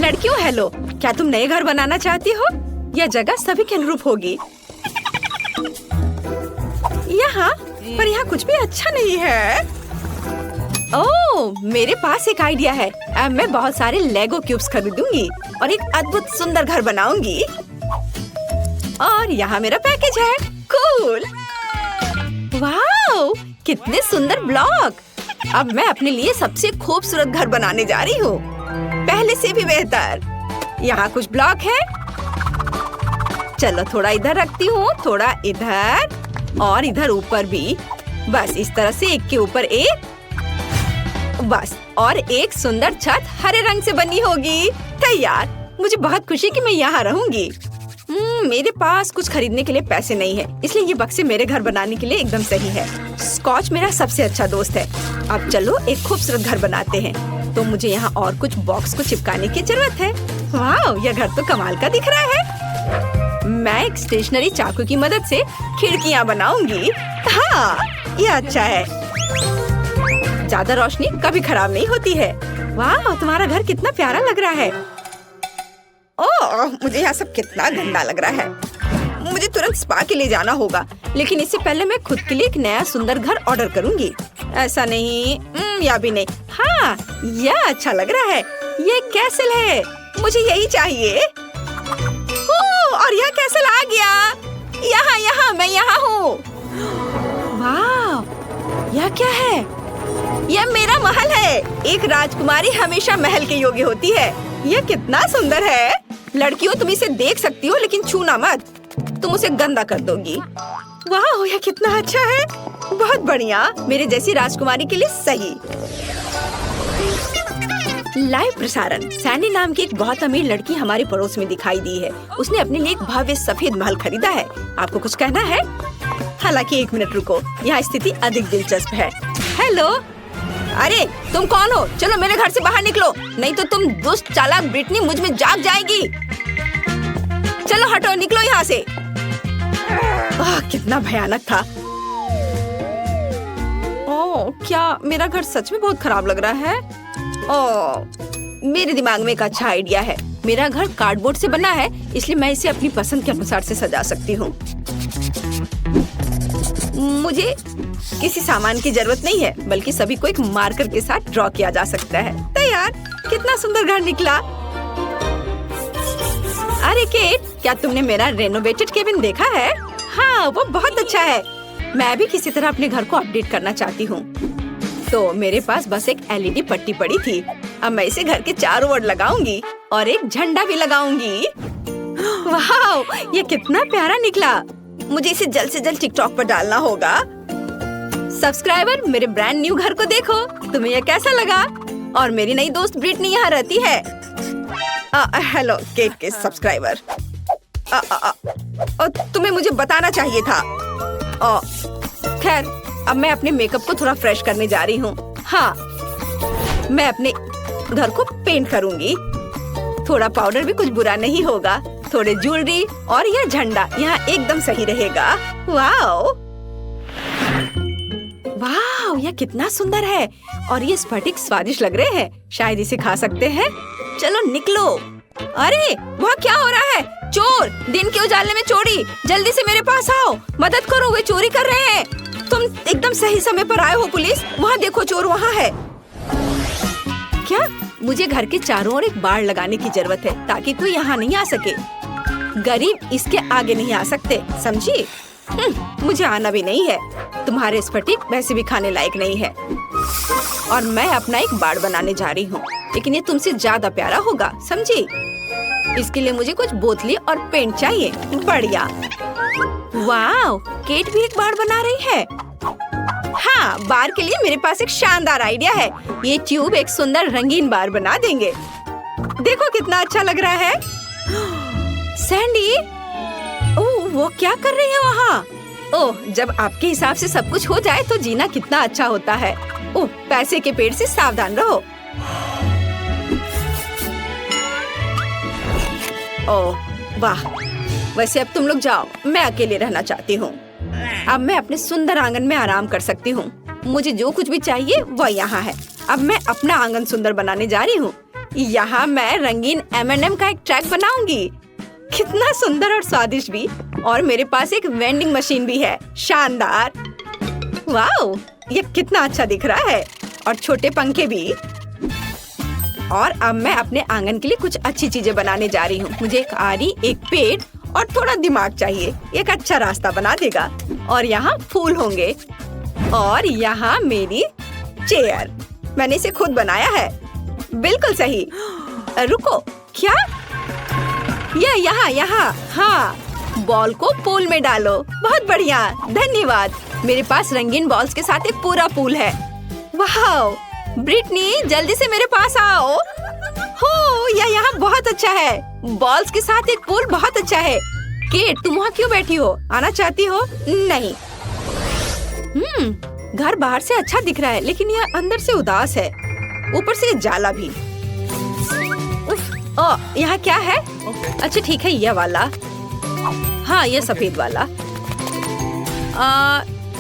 लड़कियों हेलो, क्या तुम नए घर बनाना चाहती हो? यह जगह सभी के अनुरूप होगी। यहाँ पर यहाँ कुछ भी अच्छा नहीं है। ओह, मेरे पास एक आइडिया है। अब मैं बहुत सारे लेगो क्यूब्स खरीदूंगी और एक अद्भुत सुंदर घर बनाऊंगी। और यहाँ मेरा पैकेज है। कूल! वाओ, कितने सुंदर ब्लॉक! अब मैं अपने लिए सबसे खूबसूरत घर बनाने जा रही हूँ, पहले से भी बेहतर। यहाँ कुछ ब्लॉक है। चलो थोड़ा इधर रखती हूँ, थोड़ा इधर और इधर ऊपर भी। बस इस तरह से एक के ऊपर एक। बस, और एक सुंदर छत हरे रंग से बनी होगी। तैयार। मुझे बहुत खुशी कि मैं यहाँ रहूंगी। मेरे पास कुछ खरीदने के लिए पैसे नहीं है, इसलिए ये बक्से मेरे घर बनाने के लिए एकदम सही है। स्कॉच मेरा सबसे अच्छा दोस्त है। अब चलो एक खूबसूरत घर बनाते हैं। तो मुझे यहाँ और कुछ बॉक्स को चिपकाने की जरूरत है। वाह, यह घर तो कमाल का दिख रहा है। मैं एक स्टेशनरी चाकू की मदद से खिड़कियाँ बनाऊंगी। हाँ, यह अच्छा है। ज्यादा रोशनी कभी खराब नहीं होती है। वाह, तुम्हारा घर कितना प्यारा लग रहा है। ओह, मुझे यहाँ सब कितना गंदा लग रहा है। मुझे तुरंत स्पा के लिए जाना होगा, लेकिन इससे पहले मैं खुद के लिए एक नया सुंदर घर ऑर्डर करूंगी। ऐसा नहीं, या भी नहीं। हाँ, यह अच्छा लग रहा है। ये कैसल है, मुझे यही चाहिए। और यह कैसल आ गया। यहाँ मैं यहाँ हूँ। वाह, यह क्या है? यह मेरा महल है। एक राजकुमारी हमेशा महल के योग्य होती है। यह कितना सुंदर है। लड़कियों, तुम इसे देख सकती हो, लेकिन छूना मत, तुम उसे गंदा कर दोगी। वाह, यह कितना अच्छा है। बहुत बढ़िया, मेरे जैसी राजकुमारी के लिए सही। लाइव प्रसारण। सैंडी नाम की एक बहुत अमीर लड़की हमारे पड़ोस में दिखाई दी है। उसने अपने लिए एक भव्य सफेद महल खरीदा है। आपको कुछ कहना है? हालांकि 1 मिनट रुको, यहाँ स्थिति अधिक दिलचस्प है। हेलो, अरे तुम कौन हो? चलो मेरे घर से बाहर निकलो, नहीं तो तुम दुष्ट चालाक ब्रिटनी मुझ में जाग जाएगी। चलो हटो, निकलो यहाँ से। कितना भयानक था। ओह, क्या मेरा घर सच में बहुत खराब लग रहा है। ओह, मेरे दिमाग में एक अच्छा आइडिया है। मेरा घर कार्डबोर्ड से बना है, इसलिए मैं इसे अपनी पसंद के अनुसार से सजा सकती हूँ। मुझे किसी सामान की जरूरत नहीं है, बल्कि सभी को एक मार्कर के साथ ड्रॉ किया जा सकता है। तैयार। कितना सुंदर घर निकला। अरे केट, क्या तुमने मेरा रेनोवेटेड केबिन देखा है? हाँ, वो बहुत अच्छा है। मैं भी किसी तरह अपने घर को अपडेट करना चाहती हूँ। तो मेरे पास बस एक LED पट्टी पड़ी थी। अब मैं इसे घर के चारों ओर लगाऊंगी और एक झंडा भी लगाऊंगी। वाह, ये कितना प्यारा निकला। मुझे इसे जल्द से जल्द टिकटॉक पर डालना होगा। सब्सक्राइबर, मेरे ब्रांड न्यू घर को देखो। तुम्हें यह कैसा लगा? और मेरी नई दोस्त ब्रिटनी यहाँ रहती है। हेलो केट के सब्सक्राइबर। तुम्हें मुझे बताना चाहिए था। खैर, अब मैं अपने मेकअप को थोड़ा फ्रेश करने जा रही हूँ। हाँ, मैं अपने घर को पेंट करूँगी। थोड़ा पाउडर भी कुछ बुरा नहीं होगा। थोड़े ज्वेलरी और यह झंडा यहाँ एकदम सही रहेगा। वाओ, वाओ, यह कितना सुंदर है। और ये स्फटिक स्वादिष्ट लग रहे हैं। शायद इसे खा सकते हैं। चलो निकलो। अरे, वहाँ क्या हो रहा है? चोर! दिन के उजाले में चोरी! जल्दी से मेरे पास आओ, मदद करो, वे चोरी कर रहे हैं। तुम एकदम सही समय पर आए हो पुलिस। वहाँ देखो, चोर वहाँ है। क्या? मुझे घर के चारों ओर एक बाड़ लगाने की जरूरत है, ताकि कोई यहाँ नहीं आ सके। गरीब इसके आगे नहीं आ सकते, समझी? मुझे आना भी नहीं है। तुम्हारे स्फटिक वैसे भी खाने लायक नहीं है। और मैं अपना एक बाड़ बनाने जा रही हूँ, लेकिन ये तुमसे ज्यादा प्यारा होगा, समझी? इसके लिए मुझे कुछ बोतली और पेंट चाहिए। बढ़िया। वाह, केट भी एक बाड़ बना रही है। हाँ, बार के लिए मेरे पास एक शानदार आइडिया है। ये ट्यूब एक सुंदर रंगीन बार बना देंगे। देखो कितना अच्छा लग रहा है। सैंडी, ओह, वो क्या कर रही है वहाँ? ओह, जब आपके हिसाब से सब कुछ हो जाए तो जीना कितना अच्छा होता है। ओह, पैसे के पेड़ से सावधान रहो। ओह, वाह। वैसे अब तुम लोग जाओ, मैं अकेले रहना चाहती हूँ। अब मैं अपने सुंदर आंगन में आराम कर सकती हूँ। मुझे जो कुछ भी चाहिए वह यहाँ है। अब मैं अपना आंगन सुंदर बनाने जा रही हूँ। यहाँ मैं रंगीन M&M का एक ट्रैक बनाऊंगी। कितना सुंदर और स्वादिष्ट भी। और मेरे पास एक वेंडिंग मशीन भी है। शानदार। वाओ, ये कितना अच्छा दिख रहा है। और छोटे पंखे भी। और अब मैं अपने आंगन के लिए कुछ अच्छी चीजें बनाने जा रही हूँ। मुझे एक आरी, एक पेड़ और थोड़ा दिमाग चाहिए। एक अच्छा रास्ता बना देगा। और यहाँ फूल होंगे। और यहाँ मेरी चेयर। मैंने इसे खुद बनाया है। बिल्कुल सही। रुको, क्या? यहाँ। हाँ, बॉल को पूल में डालो। बहुत बढ़िया, धन्यवाद। मेरे पास रंगीन बॉल्स के साथ एक पूरा पूल है। वाह, ब्रिटनी जल्दी से मेरे पास आओ। हो, यह यहाँ बहुत अच्छा है। बॉल्स के साथ एक पूल बहुत अच्छा है। केट, तुम वहाँ क्यों बैठी हो? आना चाहती हो? नहीं। घर बाहर से अच्छा दिख रहा है, लेकिन यह अंदर से उदास है। ऊपर से जाला भी। यहाँ क्या है? अच्छा ठीक है, यह वाला। हाँ, यह सफेद वाला।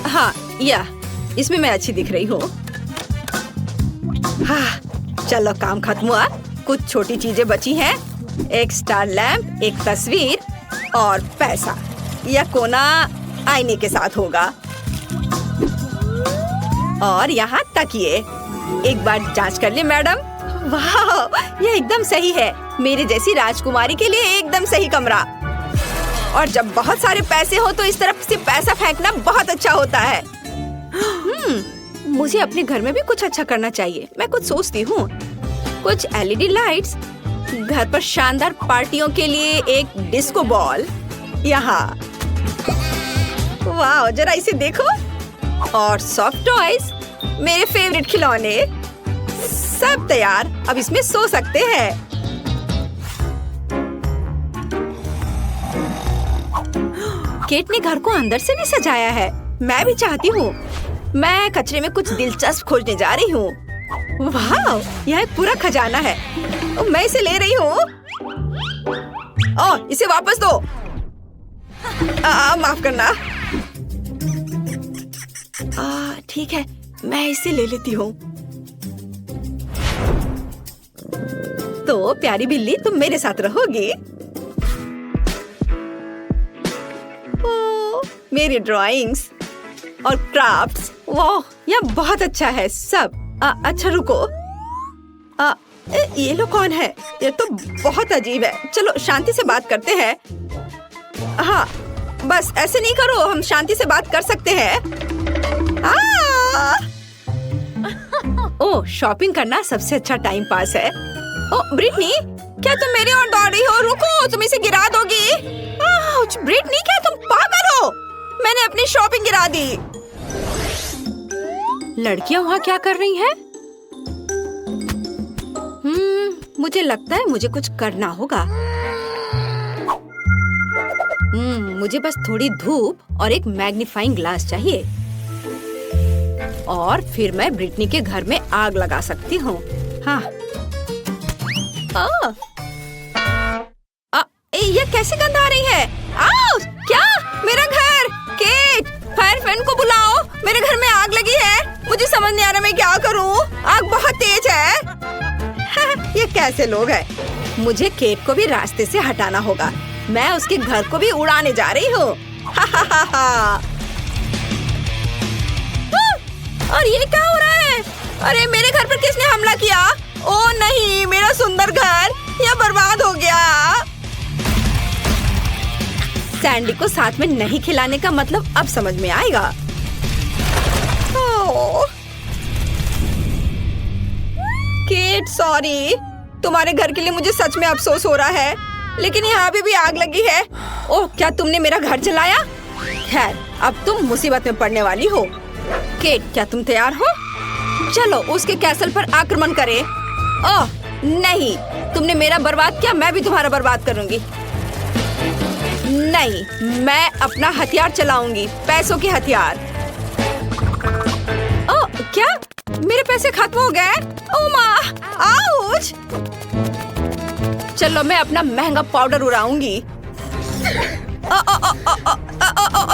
हाँ, यह इसमें मैं अच्छी दिख रही हूँ। हाँ, चलो काम खत्म हुआ। कुछ छोटी चीजें बची हैं। एक स्टार लैंप, एक तस्वीर और पैसा। यह कोना आईने के साथ होगा। और यहाँ तकिए। एक बार जांच कर ले मैडम। वाह, यह एकदम सही है। मेरे जैसी राजकुमारी के लिए एकदम सही कमरा। और जब बहुत सारे पैसे हो तो इस तरफ से पैसा फेंकना बहुत अच्छा होता है। मुझे अपने घर में भी कुछ अच्छा करना चाहिए। मैं कुछ सोचती हूँ। कुछ LED लाइट्स। घर पर शानदार पार्टियों के लिए एक डिस्को बॉल। यहाँ। वाह, जरा इसे देखो। और सॉफ्ट टॉयज, मेरे फेवरेट खिलौने। सब तैयार। अब इसमें सो सकते हैं। केट ने घर को अंदर से भी सजाया है। मैं भी चाहती हूँ। मैं कचरे में कुछ दिलचस्प खोजने जा रही हूँ। वाह, यह एक पूरा खजाना है। मैं इसे ले रही हूँ। इसे वापस दो। माफ करना। ठीक है, मैं इसे ले लेती हूँ। तो प्यारी बिल्ली, तुम मेरे साथ रहोगी। मेरी ड्राइंग्स और क्राफ्ट्स। वाह, यह बहुत अच्छा है सब। अच्छा रुको। ये लोग कौन है? ये तो बहुत अजीब है। चलो शांति से बात करते हैं। हाँ, बस ऐसे नहीं करो। हम शांति से बात कर सकते हैं। ओह, शॉपिंग करना सबसे अच्छा टाइम पास है। ओह ब्रिटनी, क्या तुम मेरी ओर दौड़ रही हो? रुको, तुम इसे गिरा दोगी। ब्रिटनी, क्या तुम पागल हो? मैंने अपनी शॉपिंग गिरा दी। लड़कियां वहाँ क्या कर रही हैं? मुझे लगता है मुझे कुछ करना होगा। मुझे बस थोड़ी धूप और एक मैग्नीफाइंग ग्लास चाहिए। और फिर मैं ब्रिटनी के घर में आग लगा सकती हूँ। हाँ। ये कैसे गंध आ रही है? क्या? मेरा घर! केट, फायर फ्रेंड को बुलाओ। मेरे घर में आग लगी है। मुझे समझ नहीं आ रहा मैं क्या करूँ। आग बहुत तेज है। ये कैसे लोग हैं? मुझे केट को भी रास्ते से हटाना होगा। मैं उसके घर को भी उड़ाने जा रही हूँ। और ये क्या हो रहा है? अरे मेरे घर पर किसने हमला किया? ओह नहीं, मेरा सुंदर घर यह बर्बाद हो गया। सैंडी को साथ में नहीं खिलाने का मतलब अब समझ में आएगा। Kate, sorry. तुम्हारे घर के लिए मुझे सच में अफसोस हो रहा है, लेकिन यहाँ भी आग लगी है। ओह, क्या तुमने मेरा घर जलाया? खैर, अब तुम मुसीबत में पड़ने वाली हो। केट, क्या तुम तैयार हो? चलो उसके कैसल पर आक्रमण करें। ओह नहीं, तुमने मेरा बर्बाद किया, मैं भी तुम्हारा बर्बाद करूंगी। नहीं, मैं अपना हथियार चलाऊंगी, पैसों के हथियार। ओह, क्या? मेरे पैसे खत्म हो गए? ओह माँ, आउच! चलो मैं अपना महंगा पाउडर उड़ाऊंगी।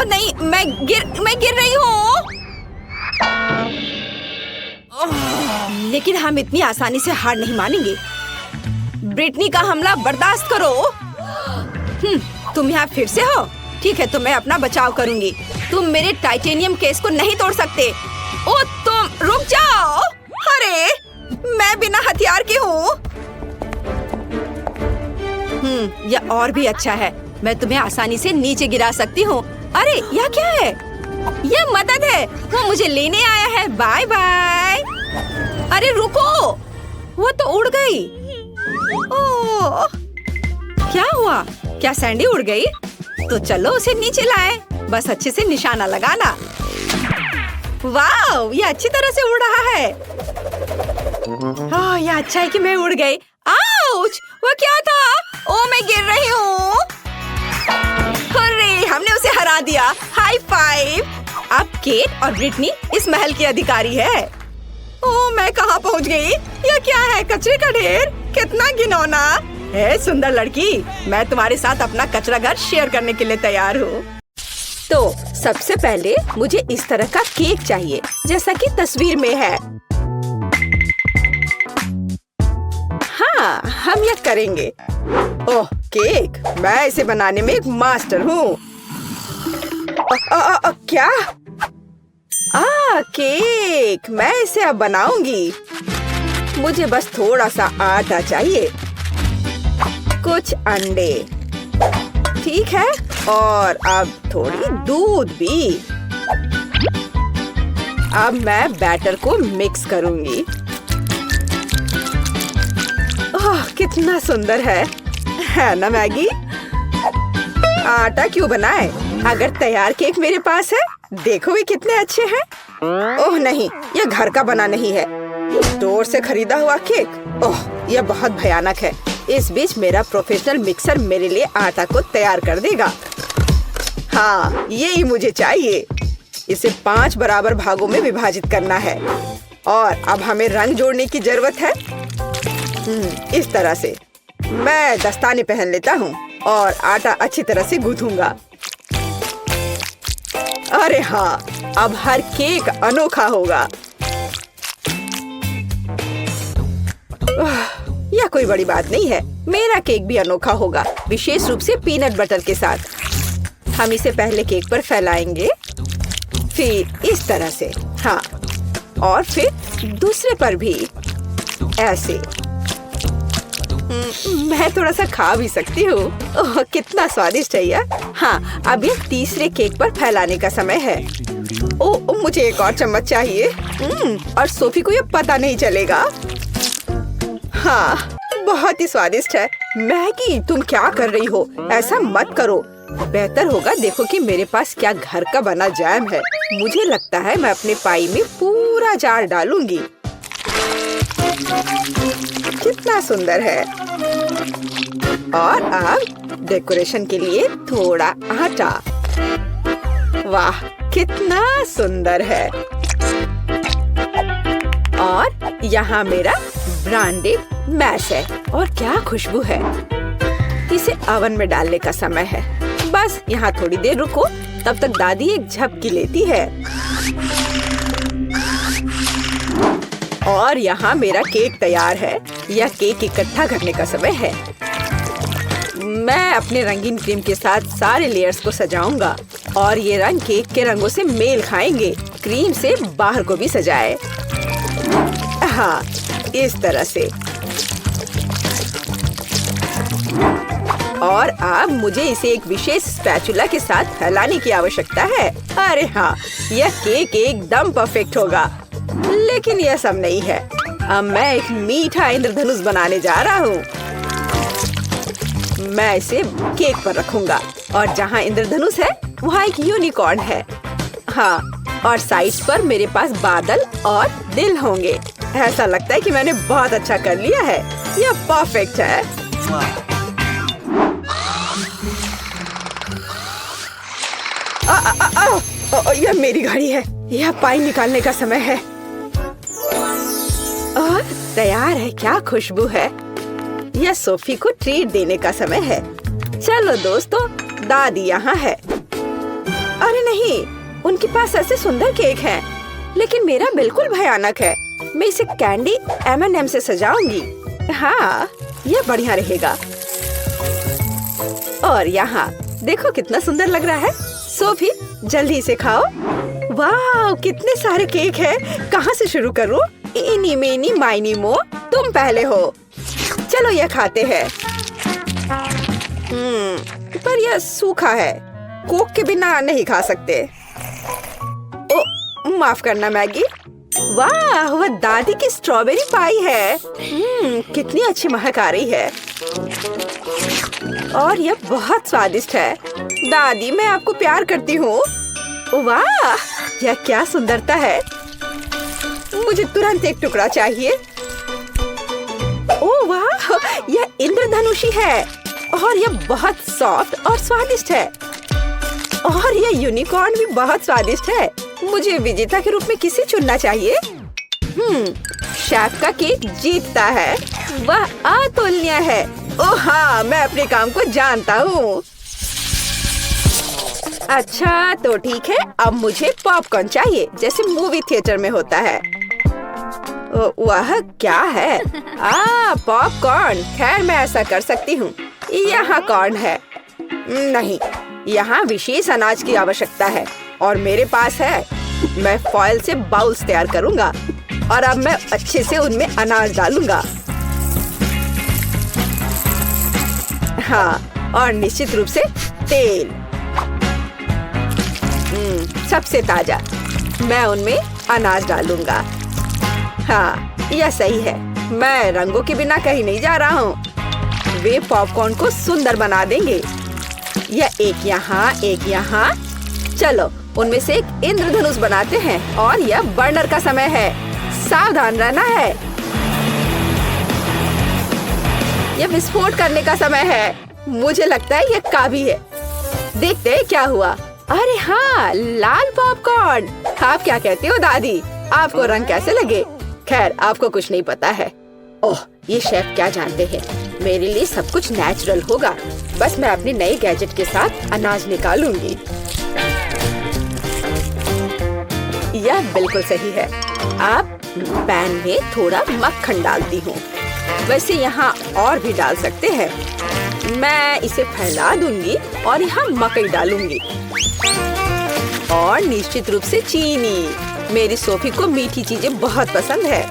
नहीं, मैं गिर रही हूँ। लेकिन हम इतनी आसानी से हार नहीं मानेंगे। ब्रिटनी का हमला बर्दाश्त करो। तुम यहाँ फिर से हो? ठीक है, तो मैं अपना बचाव करूंगी। तुम मेरे टाइटेनियम केस को नहीं तोड़ सकते। ओ तुम रुक जाओ। अरे मैं बिना हथियार की हूँ। यह और भी अच्छा है। मैं तुम्हें आसानी से नीचे गिरा सकती हूँ। अरे यह क्या है? यह मदद है। वो मुझे लेने आया है। Bye bye. अरे रुको, वो तो उड़ गई। ओह, क्या हुआ? क्या सैंडी उड़ गई? तो चलो उसे नीचे लाए। बस अच्छे से निशाना लगाना। वाह, ये अच्छी तरह से उड़ रहा है। ओह, यह अच्छा है कि मैं उड़ गई। आउच! वो क्या था? ओह, मैं गिर रही हूँ। अरे, हमने उसे हरा दिया। High five. अब केट और ब्रिटनी इस महल की अधिकारी है। ओह, मैं कहाँ पहुँच गई? यह क्या है? कचरे का ढेर। कितना घिनौना है। सुंदर लड़की, मैं तुम्हारे साथ अपना कचरा घर शेयर करने के लिए तैयार हूँ। तो सबसे पहले मुझे इस तरह का केक चाहिए, जैसा कि तस्वीर में है। हाँ, हम यह करेंगे। ओह, केक! मैं इसे बनाने में एक मास्टर हूँ। क्या? केक! मैं इसे अब बनाऊंगी। मुझे बस थोड़ा सा आटा चाहिए, कुछ अंडे, ठीक है, और अब थोड़ी दूध भी। अब मैं बैटर को मिक्स करूंगी। ओह, कितना सुंदर है ना मैगी? आटा क्यों बनाए? अगर तैयार केक मेरे पास है, देखो वे कितने अच्छे हैं। ओह नहीं, यह घर का बना नहीं है, स्टोर से खरीदा हुआ केक। ओह, यह बहुत भयानक है। इस बीच मेरा प्रोफेशनल मिक्सर मेरे लिए आटा को तैयार कर देगा। हाँ, यही मुझे चाहिए। इसे 5 बराबर भागों में विभाजित करना है और अब हमें रंग जोड़ने की जरूरत है। इस तरह से मैं दस्ताने पहन लेता हूँ और आटा अच्छी तरह से गूंथूंगा। अरे हाँ, अब हर केक अनोखा होगा। यह कोई बड़ी बात नहीं है। मेरा केक भी अनोखा होगा, विशेष रूप से पीनट बटर के साथ। हम इसे पहले केक पर फैलाएंगे, फिर इस तरह से, हाँ, और फिर दूसरे पर भी ऐसे। मैं थोड़ा सा खा भी सकती हूँ। ओह, कितना स्वादिष्ट है यह। हाँ, अब ये तीसरे केक पर फैलाने का समय है। ओह, मुझे एक और चम्मच चाहिए। और सोफी को ये पता नहीं चलेगा। हाँ, बहुत ही स्वादिष्ट है। मैगी, तुम क्या कर रही हो? ऐसा मत करो। बेहतर होगा देखो कि मेरे पास क्या घर का बना जैम है। मुझे लगता है मैं अपने पाई में पूरा जार डालूंगी। कितना सुंदर है। और अब डेकोरेशन के लिए थोड़ा आटा। वाह, कितना सुंदर है। और यहाँ मेरा ब्रांडेड मैश है और क्या खुशबू है। इसे ओवन में डालने का समय है। बस यहाँ थोड़ी देर रुको, तब तक दादी एक झपकी लेती है। और यहाँ मेरा केक तैयार है। यह केक इकट्ठा करने का समय है। मैं अपने रंगीन क्रीम के साथ सारे लेयर्स को सजाऊंगा और ये रंग केक के रंगों से मेल खाएंगे। क्रीम से बाहर को भी सजाए। हाँ, इस तरह से। और अब मुझे इसे एक विशेष स्पैचुला के साथ फैलाने की आवश्यकता है। अरे हाँ, यह केक एकदम परफेक्ट होगा। लेकिन यह सब नहीं है। अब मैं एक मीठा इंद्रधनुष बनाने जा रहा हूँ। मैं इसे केक पर रखूंगा और जहाँ इंद्रधनुष है वहाँ एक यूनिकॉर्न है। हाँ, और साइड्स पर मेरे पास बादल और दिल होंगे। ऐसा लगता है कि मैंने बहुत अच्छा कर लिया है। यह परफेक्ट है। यह मेरी घड़ी है। यह पाई निकालने का समय है। और तैयार है। क्या खुशबू है। यह सोफी को ट्रीट देने का समय है। चलो दोस्तों, दादी यहाँ है। अरे नहीं, उनके पास ऐसे सुंदर केक हैं, लेकिन मेरा बिल्कुल भयानक है। मैं इसे कैंडी M&M से सजाऊंगी। हाँ, ये बढ़िया रहेगा। और यहाँ देखो कितना सुंदर लग रहा है। सोफी जल्दी से खाओ। वाह कितने सारे केक है, कहाँ से शुरू करूँ? इनी मेनी माइनी मो, तुम पहले हो। चलो ये खाते हैं। पर यह सूखा है, कोक के बिना नहीं खा सकते। ओ माफ करना मैगी। वाह वह दादी की स्ट्रॉबेरी पाई है। कितनी अच्छी महक आ रही है और यह बहुत स्वादिष्ट है। दादी मैं आपको प्यार करती हूँ। वाह यह क्या सुंदरता है। मुझे तुरंत एक टुकड़ा चाहिए। ओह वाह यह इंद्रधनुषी है और यह बहुत सॉफ्ट और स्वादिष्ट है। और यह यूनिकॉर्न भी बहुत स्वादिष्ट है। मुझे विजेता के रूप में किसे चुनना चाहिए? शेफ का केक जीतता है। वह अतुलनीय है। ओह हाँ मैं अपने काम को जानता हूँ। अच्छा तो ठीक है, अब मुझे पॉपकॉर्न चाहिए जैसे मूवी थिएटर में होता है। वह क्या है? पॉपकॉर्न। खैर मैं ऐसा कर सकती हूँ। यहाँ कॉर्न है। नहीं, यहाँ विशेष अनाज की आवश्यकता है और मेरे पास है। मैं फॉइल से बाउल्स तैयार करूँगा और अब मैं अच्छे से उनमें अनाज डालूंगा। हाँ और निश्चित रूप से तेल। सबसे ताजा। मैं उनमें अनाज डालूंगा। हाँ यह सही है। मैं रंगों के बिना कहीं नहीं जा रहा हूँ। वे पॉपकॉर्न को सुंदर बना देंगे। यह एक यहाँ एक यहाँ। चलो उनमें से एक इंद्रधनुष बनाते हैं और यह बर्नर का समय है। सावधान रहना है। यह विस्फोट करने का समय है। मुझे लगता है यह काफी है। देखते हैं क्या हुआ। अरे हाँ लाल पॉपकॉर्न। आप क्या कहते हो दादी? आपको रंग कैसे लगे? खैर आपको कुछ नहीं पता है। ओह ये शेफ क्या जानते हैं। मेरे लिए सब कुछ नेचुरल होगा। बस मैं अपने नए गैजेट के साथ अनाज निकालूंगी। यह बिल्कुल सही है। अब पैन में थोड़ा मक्खन डालती हूँ। वैसे यहाँ और भी डाल सकते हैं। मैं इसे फैला दूंगी और यहाँ मकई डालूंगी और निश्चित रूप से चीनी। मेरी सोफी को मीठी चीजें बहुत पसंद है।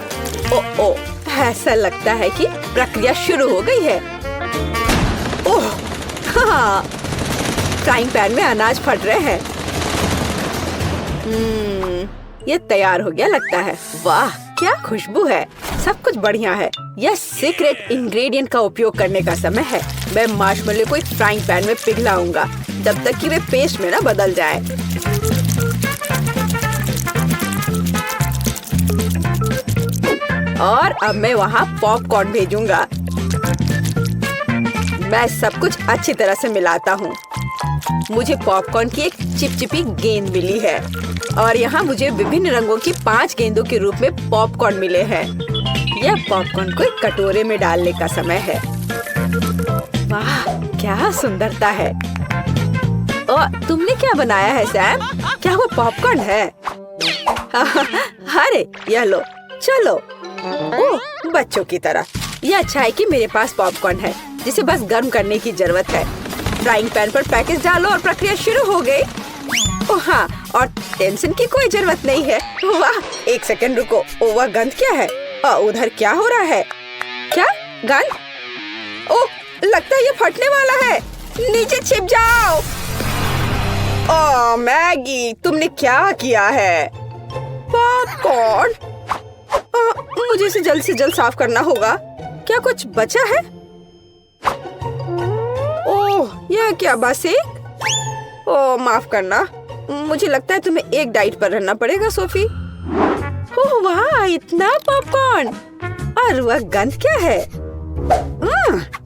ओ ऐसा लगता है कि प्रक्रिया शुरू हो गई है। ओह हाँ फ्राइंग पैन में अनाज फट रहे हैं। ये तैयार हो गया लगता है। वाह क्या खुशबू है। सब कुछ बढ़िया है। यह सीक्रेट इंग्रेडिएंट का उपयोग करने का समय है। मैं मार्शमेलो को एक फ्राइंग पैन में पिघलाऊंगा जब तक कि वे पेस्ट में ना बदल जाए। और अब मैं वहाँ पॉपकॉर्न भेजूंगा। मैं सब कुछ अच्छी तरह से मिलाता हूँ। मुझे पॉपकॉर्न की एक चिपचिपी गेंद मिली है और यहाँ मुझे विभिन्न रंगों की 5 गेंदों के रूप में पॉपकॉर्न मिले हैं। यह पॉपकॉर्न को एक कटोरे में डालने का समय है। वाह क्या सुंदरता है। और तुमने क्या बनाया है सैम? क्या वो पॉपकॉर्न है? अरे यह लो। चलो। ओह बच्चों की तरह। यह अच्छा है कि मेरे पास पॉपकॉर्न है जिसे बस गर्म करने की जरूरत है। फ्राइंग पैन पर पैकेज डालो और प्रक्रिया शुरू हो गई। ओह हाँ और टेंशन की कोई जरूरत नहीं है। वाह एक सेकंड रुको। वह गंध क्या है? उधर क्या हो रहा है? क्या गंध? ओह लगता है ये फटने वाला है। नीचे छिप जाओ। ओह मैगी तुमने क्या किया है? पॉपकॉर्न। मुझे इसे जल्द से जल्द साफ करना होगा। क्या कुछ बचा है? ओह यह क्या बस एक? ओह माफ करना। मुझे लगता है तुम्हें एक डाइट पर रहना पड़ेगा सोफी। ओह वाह इतना पॉपकॉर्न। और वह गंध क्या है?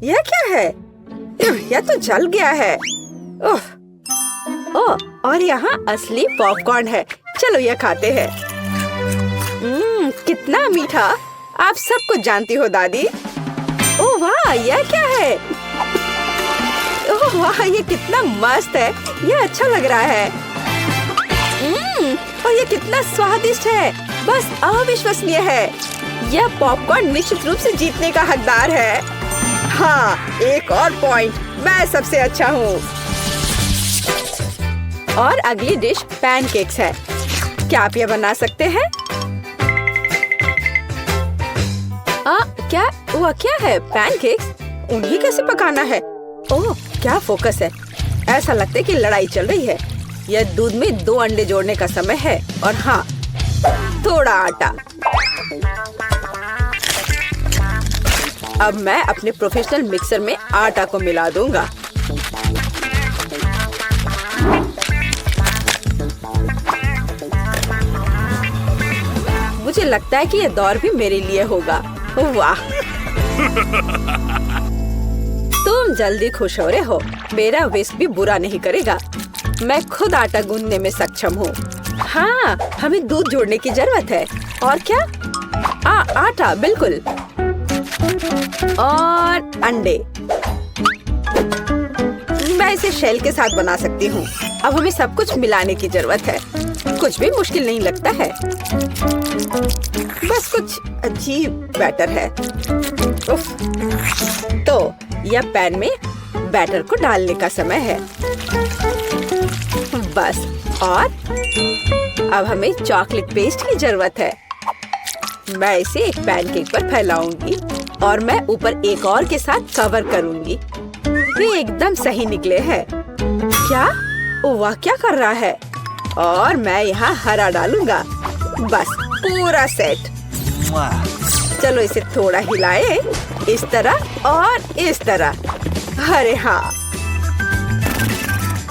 यह क्या है? यह तो जल गया है। ओह और यहाँ असली पॉपकॉर्न है। चलो यह खाते हैं। कितना मीठा। आप सब कुछ जानती हो दादी। ओह वाह यह क्या है? ओह वाह ये कितना मस्त है। यह अच्छा लग रहा है। और ये कितना स्वादिष्ट है। बस अविश्वसनीय है। यह पॉपकॉर्न निश्चित रूप से जीतने का हकदार है। हाँ, एक और पॉइंट, मैं सबसे अच्छा हूँ। और अगली डिश पैनकेक्स है। क्या आप ये बना सकते हैं? क्या है पैनकेक्स? उन्हें कैसे पकाना है? ओह, क्या फोकस है। ऐसा लगता है कि लड़ाई चल रही है। यह दूध में 2 अंडे जोड़ने का समय है और हाँ, थोड़ा आटा। अब मैं अपने प्रोफेशनल मिक्सर में आटा को मिला दूंगा। मुझे लगता है कि यह दौर भी मेरे लिए होगा। वाह, तुम जल्दी खुश हो रहे हो। मेरा विस्क भी बुरा नहीं करेगा। मैं खुद आटा गूंदने में सक्षम हूँ। हाँ, हमें दूध जोड़ने की जरूरत है। और क्या? आटा, बिल्कुल। और अंडे। मैं इसे शेल के साथ बना सकती हूँ। अब हमें सब कुछ मिलाने की जरूरत है। कुछ भी मुश्किल नहीं लगता है। बस कुछ अजीब बैटर है। उफ। तो यह पैन में बैटर को डालने का समय है। बस। और अब हमें चॉकलेट पेस्ट की जरूरत है। मैं इसे एक पैनकेक पर फैलाऊंगी और मैं ऊपर एक और के साथ कवर करूंगी। ये एकदम सही निकले हैं। क्या? वाह, क्या कर रहा है? और मैं यहाँ हरा डालूंगा। बस, पूरा सेट। चलो इसे थोड़ा हिलाए, इस तरह और इस तरह। अरे हाँ,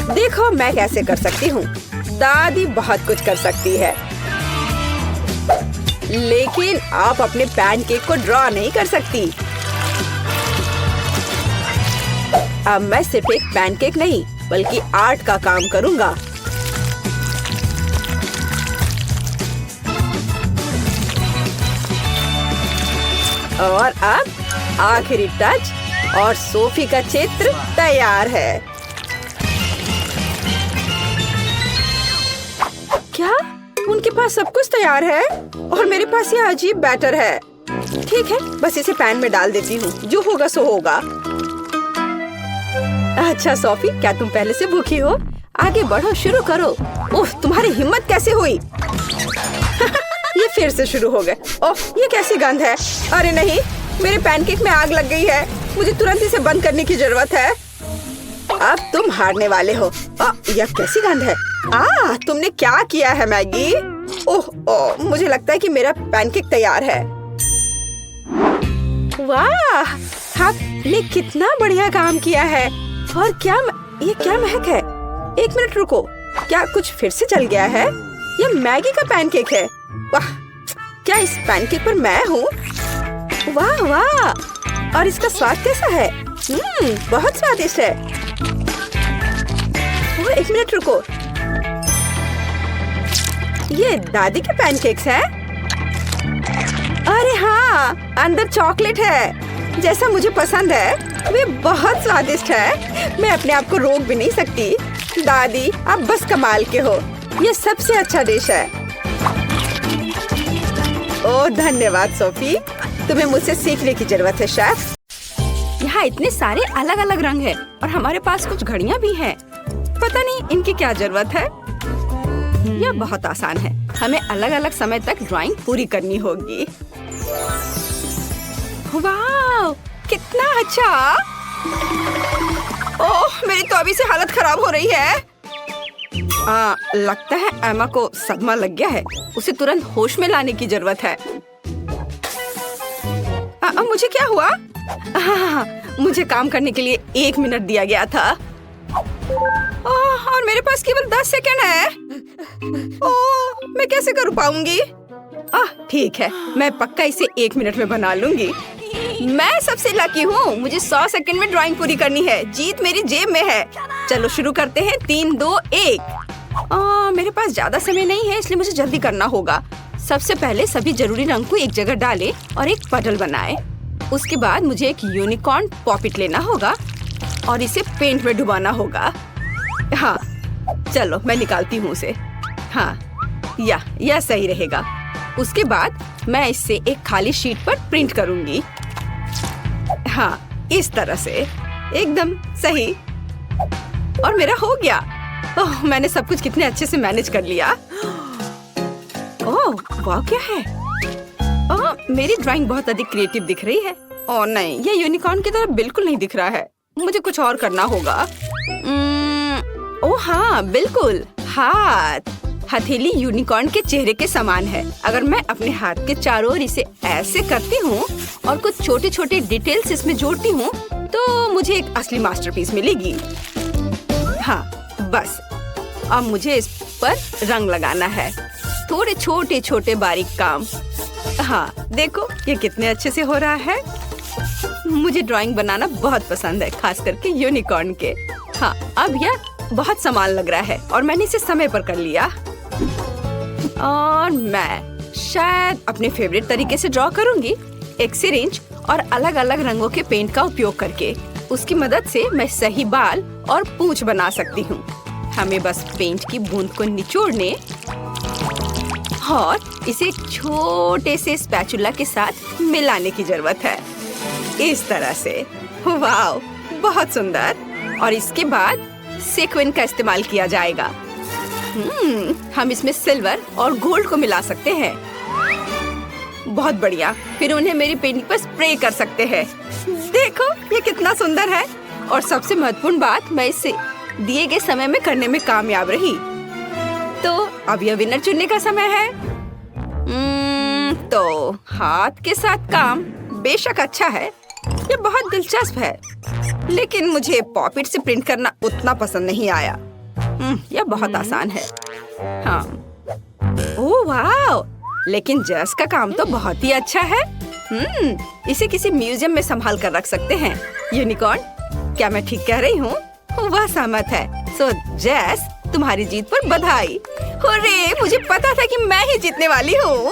देखो मैं कैसे कर सकती हूँ। दादी बहुत कुछ कर सकती है, लेकिन आप अपने पैनकेक को ड्रॉ नहीं कर सकती। अब मैं सिर्फ एक पैनकेक नहीं, बल्कि आर्ट का काम करूँगा। और अब आखिरी टच और सोफी का चित्र तैयार है। क्या? उनके पास सब कुछ तैयार है और मेरे पास ये अजीब बैटर है। ठीक है, बस इसे पैन में डाल देती हूँ। जो होगा सो होगा। अच्छा सोफी, क्या तुम पहले से भूखी हो? आगे बढ़ो, शुरू करो। ओह, तुम्हारी हिम्मत कैसे हुई? ये फिर से शुरू हो गए। ओह, ये कैसी गंध है? अरे नहीं, मेरे पैनकेक में आग लग गई है। मुझे तुरंत इसे बंद करने की जरूरत है। अब तुम हारने वाले हो। यह कैसी गंध है? तुमने क्या किया है मैगी? ओह, मुझे लगता है कि मेरा पैनकेक तैयार है। वाह, आपने कितना बढ़िया काम किया है। और ये क्या महक है? 1 मिनट रुको, क्या कुछ फिर से जल गया है? यह मैगी का पैनकेक है। वाह, क्या इस पैनकेक पर मैं हूँ? वाह वाह, और इसका स्वाद कैसा है? बहुत स्वादिष्ट है। 1 मिनट रुको, ये दादी के पैनकेक्स हैं? अरे हाँ, अंदर चॉकलेट है, जैसा मुझे पसंद है। वे बहुत स्वादिष्ट है। मैं अपने आप को रोक भी नहीं सकती। दादी, आप बस कमाल के हो। ये सबसे अच्छा डिश है। ओह, धन्यवाद सोफी। तुम्हें मुझसे सीखने की जरूरत है शेफ। यहाँ इतने सारे अलग अलग रंग हैं और हमारे पास कुछ घड़ियाँ भी हैं। पता नहीं इनकी क्या जरूरत है। यह बहुत आसान है। हमें अलग अलग समय तक ड्राइंग पूरी करनी होगी। वाह, कितना अच्छा। ओह, मेरी तो अभी से हालत खराब हो रही है। लगता है एमा को सदमा लग गया है। उसे तुरंत होश में लाने की जरूरत है। मुझे क्या हुआ? मुझे काम करने के लिए 1 मिनट दिया गया था। और मेरे पास केवल 10 सेकंड है। ओह, मैं कैसे कर पाऊंगी? ठीक है, मैं पक्का इसे 1 मिनट में बना लूंगी। मैं सबसे लकी हूँ। मुझे 100 सेकंड में ड्राइंग पूरी करनी है। जीत मेरी जेब में है। चलो शुरू करते हैं। 3, 2, 1। मेरे पास ज्यादा समय नहीं है, इसलिए मुझे जल्दी करना होगा। सबसे पहले सभी जरूरी रंग को एक जगह डालें और एक पटल बनाएं। उसके बाद मुझे एक यूनिकॉर्न पॉपिट लेना होगा और इसे पेंट में डुबाना होगा। हाँ, चलो मैं निकालती हूँ उसे। हाँ, यह सही रहेगा। उसके बाद मैं इसे एक खाली शीट पर प्रिंट करूंगी। हाँ, इस तरह से एकदम सही। और मेरा हो गया। ओह, मैंने सब कुछ कितने अच्छे से मैनेज कर लिया। ओह, वाह क्या है? ओह, मेरी ड्राइंग बहुत अधिक क्रिएटिव दिख रही है। ओह नहीं, ये यूनिकॉर्न की तरह बिल्कुल नहीं दिख रहा है। मुझे कुछ और करना होगा। ओह हाँ, बिल्कुल। हाथ। हथेली यूनिकॉर्न के चेहरे के समान है। अगर मैं अपने हाथ के चारों ओर इसे ऐसे करती हूँ और कुछ छोटे छोटे डिटेल्स इसमें जोड़ती हूँ तो मुझे एक असली मास्टरपीस मिलेगी। हाँ, बस अब मुझे इस पर रंग लगाना है। थोड़े छोटे छोटे बारीक काम। हाँ, देखो ये कितने अच्छे से हो रहा है। मुझे ड्राइंग बनाना बहुत पसंद है, खास करके यूनिकॉर्न के। हाँ, अब यह बहुत समान लग रहा है और मैंने इसे समय पर कर लिया। और मैं शायद अपने फेवरेट तरीके से ड्रॉ करूंगी, एक सिरिंज और अलग अलग रंगों के पेंट का उपयोग करके। उसकी मदद से मैं सही बाल और पूंछ बना सकती हूँ। हमें बस पेंट की बूंद को निचोड़ने और इसे एक छोटे से स्पैचुला के साथ मिलाने की जरूरत है। इस तरह से। वाव, बहुत सुंदर। और इसके बाद सेक्विन का इस्तेमाल किया जाएगा। हम इसमें सिल्वर और गोल्ड को मिला सकते हैं। बहुत बढ़िया। फिर उन्हें मेरी पेंटिंग पर स्प्रे कर सकते हैं। देखो ये कितना सुंदर है। और सबसे महत्वपूर्ण बात, मैं इसे दिए गए समय में करने में कामयाब रही। तो अब यह विनर चुनने का समय है। तो हाथ के साथ काम बेशक अच्छा है, ये बहुत दिलचस्प है, लेकिन मुझे पॉपिट से प्रिंट करना उतना पसंद नहीं आया। यह बहुत आसान है। हाँ। ओह वाह, लेकिन जस का काम तो बहुत ही अच्छा है। इसे किसी म्यूजियम में संभाल कर रख सकते हैं। यूनिकॉर्न, क्या मैं ठीक कह रही हूँ? वह सहमत है। सो जेस, तुम्हारी जीत पर बधाई। हुर्रे, मुझे पता था कि मैं ही जीतने वाली हूँ।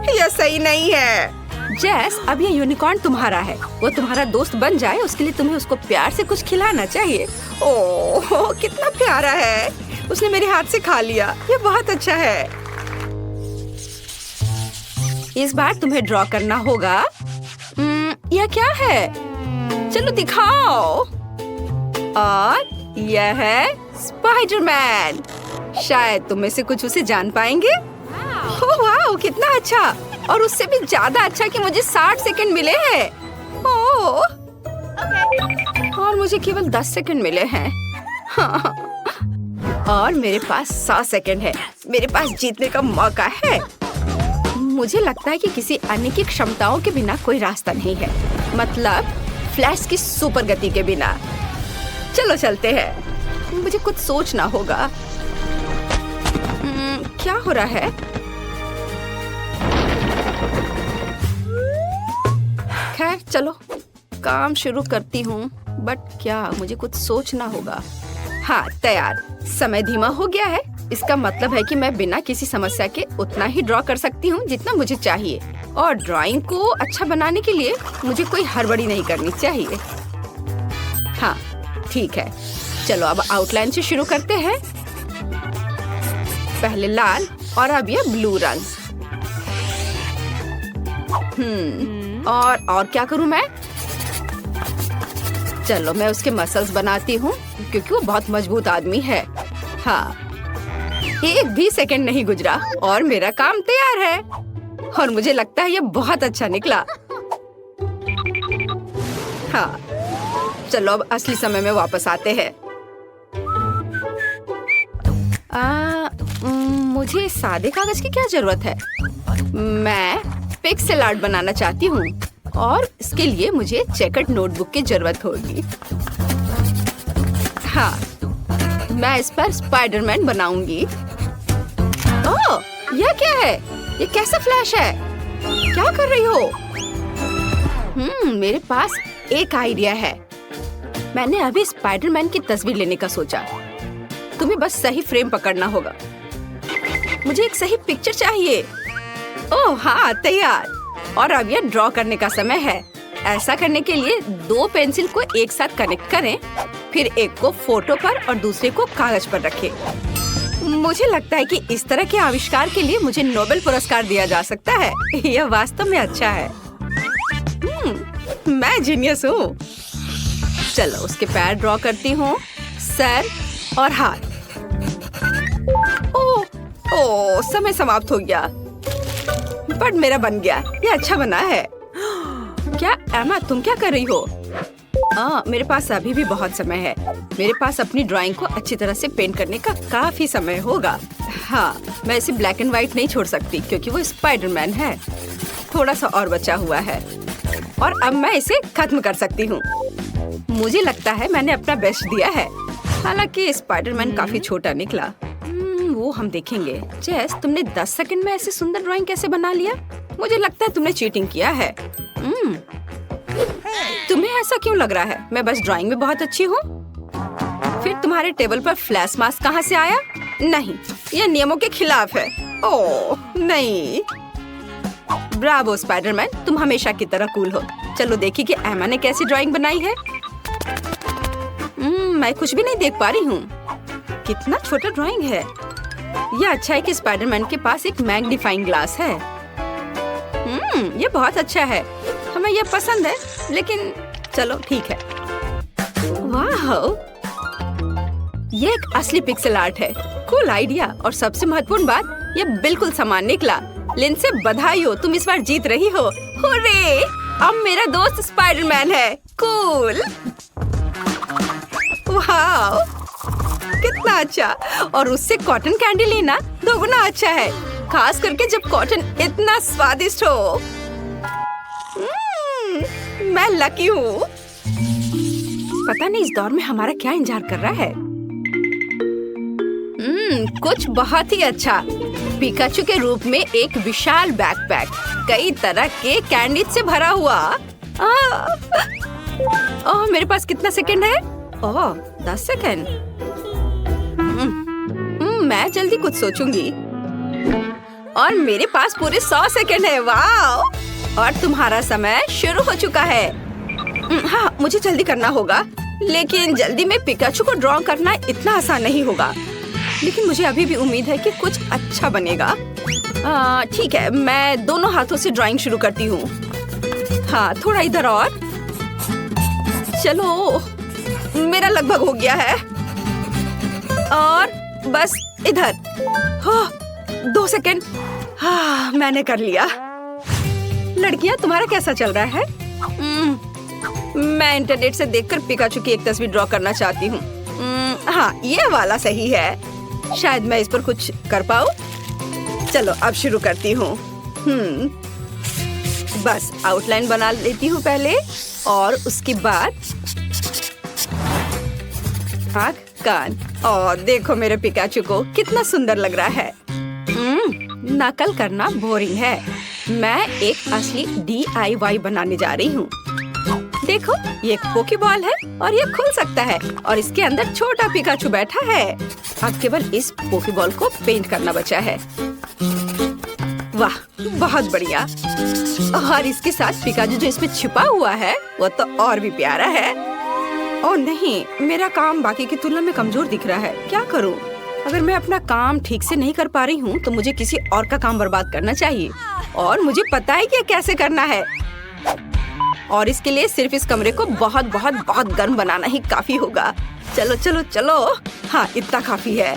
यह सही नहीं है। जेस, अब ये यूनिकॉर्न तुम्हारा है। वो तुम्हारा दोस्त बन जाए उसके लिए तुम्हें उसको प्यार से कुछ खिलाना चाहिए। ओह, कितना प्यारा है। उसने मेरे हाथ से खा लिया। ये बहुत अच्छा है। इस बार तुम्हें ड्रॉ करना होगा। यह क्या है? चलो दिखाओ। और यह है स्पाइडरमैन। शायद तुम में से कुछ उसे जान पाएंगे। ओह वाह, कितना अच्छा। और उससे भी ज्यादा अच्छा कि मुझे 60 सेकंड मिले हैं। ओह, और मुझे केवल 10 सेकंड मिले हैं। हाँ। और मेरे पास 100 सेकंड है। मेरे पास जीतने का मौका है। मुझे लगता है कि किसी अन्य की क्षमताओं के बिना कोई रास्ता नहीं है। मतलब फ्लैश की सुपर गति के बिना। चलो चलते हैं। मुझे कुछ सोचना होगा। क्या हो रहा है? खैर चलो काम शुरू करती हूँ। बट क्या, मुझे कुछ सोचना होगा। हाँ, तैयार। समय धीमा हो गया है। इसका मतलब है कि मैं बिना किसी समस्या के उतना ही ड्रॉ कर सकती हूँ जितना मुझे चाहिए। और ड्राइंग को अच्छा बनाने के लिए मुझे कोई हड़बड़ी नहीं करनी चाहिए। हाँ, ठीक है। चलो अब आउटलाइन से शुरू करते हैं। पहले लाल और अब यह ब्लू रंग। और क्या करूं मैं? चलो मैं उसके मसल्स बनाती हूँ क्योंकि वो बहुत मजबूत आदमी है। हाँ, एक भी सेकंड नहीं गुजरा और मेरा काम तैयार है। और मुझे लगता है ये बहुत अच्छा निकला। हाँ, चलो अब असली समय में वापस आते हैं। मुझे सादे कागज की क्या जरूरत है? मैं पिक्सेल आर्ट बनाना चाहती हूँ और इसके लिए मुझे चेकर्ड नोटबुक की जरूरत होगी। हाँ, मैं इस पर स्पाइडरमैन बनाऊंगी। ओह, यह क्या है? ये कैसा फ्लैश है? क्या कर रही हो? मेरे पास एक आइडिया है। मैंने अभी स्पाइडरमैन की तस्वीर लेने का सोचा। तुम्हें बस सही फ्रेम पकड़ना होगा। मुझे एक सही पिक्चर चाहिए। ओह हाँ, तैयार। और अब यह ड्रॉ करने का समय है। ऐसा करने के लिए 2 पेंसिल को एक साथ कनेक्ट करें, फिर एक को फोटो पर और दूसरे को कागज पर रखें। मुझे लगता है कि इस तरह के आविष्कार के लिए मुझे नोबेल पुरस्कार दिया जा सकता है। यह वास्तव में अच्छा है। मैं जीनियस हूँ। चलो उसके पैर ड्रॉ करती हूँ, सर और हाथ। ओह, समय समाप्त हो गया। बट मेरा बन गया, ये अच्छा बना है। क्या एमा, तुम क्या कर रही हो? मेरे पास अभी भी बहुत समय है। मेरे पास अपनी ड्राइंग को अच्छी तरह से पेंट करने का काफी समय होगा। हाँ, मैं इसे ब्लैक एंड व्हाइट नहीं छोड़ सकती क्योंकि वो स्पाइडरमैन है। थोड़ा सा और बचा हुआ है और अब मैं इसे खत्म कर सकती हूँ। मुझे लगता है मैंने अपना बेस्ट दिया है। हालांकि स्पाइडरमैन काफी छोटा निकला। वो हम देखेंगे। जेस, तुमने 10 सेकंड में ऐसे सुंदर ड्राइंग कैसे बना लिया? मुझे लगता है तुमने चीटिंग किया है। तुम्हें ऐसा क्यों लग रहा है? मैं बस ड्राइंग में बहुत अच्छी हूँ। फिर तुम्हारे टेबल पर फ्लैश मास्क कहाँ से आया? नहीं, यह नियमों के खिलाफ है। ओह नहीं। ब्रावो स्पाइडरमैन, तुम हमेशा की तरह कूल हो। चलो देखिए कि एमा ने कैसी ड्राइंग बनाई है। मैं कुछ भी नहीं देख पा रही हूँ। कितना छोटा ड्राइंग है। यह अच्छा है कि स्पाइडरमैन के पास एक मैग्नीफाइंग ग्लास है। ये बहुत अच्छा है। हमें यह पसंद है, लेकिन चलो ठीक है। वाह, ये एक असली पिक्सेल आर्ट है। Cool idea. और सबसे महत्वपूर्ण बात, ये बिल्कुल समान निकला। लिंडसे बधाई हो, तुम इस बार जीत रही हो। हुर्रे! अब मेरा दोस्त स्पाइडरमैन है। कूल। वाह, कितना अच्छा। और उससे कॉटन कैंडी लेना दोगुना अच्छा है, खास करके जब कॉटन इतना स्वादिष्ट हो। मैं लकी हूँ। पता नहीं इस दौर में हमारा क्या इंतजार कर रहा है। कुछ बहुत ही अच्छा। पिकाचू के रूप में एक विशाल बैकपैक, कई तरह के कैंडी से भरा हुआ। मेरे पास कितना सेकंड है? 10 सेकंड। मैं जल्दी कुछ सोचूंगी। और मेरे पास पूरे 100 सेकंड है। वाह! और तुम्हारा समय शुरू हो चुका है। हाँ, मुझे जल्दी करना होगा, लेकिन जल्दी में पिकाचू को ड्रॉ करना इतना आसान नहीं होगा। लेकिन मुझे अभी भी उम्मीद है कि कुछ अच्छा बनेगा। ठीक है, मैं दोनों हाथों से ड्राइंग शुरू करती हूँ। हाँ, थोड़ा इधर और। चलो, मेरा लगभग हो गया है। और बस इधर। 2 सेकंड। हाँ, मैंने कर लिया। लड़कियाँ, तुम्हारा कैसा चल रहा है? मैं इंटरनेट से देखकर पिकाचू की एक तस्वीर ड्रॉ करना चाहती हूँ। हाँ, ये वाला सही है। शायद मैं इस पर कुछ कर पाऊँ। चलो अब शुरू करती हूँ। बस आउटलाइन बना लेती हूँ पहले, और उसके बाद आँख, कान। और देखो मेरे पिकाचू को कितना सुंदर लग रहा है। नकल करना बोरिंग है। मैं एक असली DIY बनाने जा रही हूँ। देखो, ये एक पोकेबॉल है और ये खुल सकता है, और इसके अंदर छोटा पिकाचू बैठा है। अब केवल इस पोकेबॉल को पेंट करना बचा है। वाह, बहुत बढ़िया। और इसके साथ पिकाचू जो इसमें छिपा हुआ है वो तो और भी प्यारा है। ओह नहीं, मेरा काम बाकी की तुलना में कमजोर दिख रहा है। क्या करूं? अगर मैं अपना काम ठीक से नहीं कर पा रही हूँ तो मुझे किसी और का काम बर्बाद करना चाहिए, और मुझे पता है कि कैसे करना है। और इसके लिए सिर्फ इस कमरे को बहुत बहुत बहुत गर्म बनाना ही काफी होगा। चलो चलो चलो। हाँ, इतना काफी है।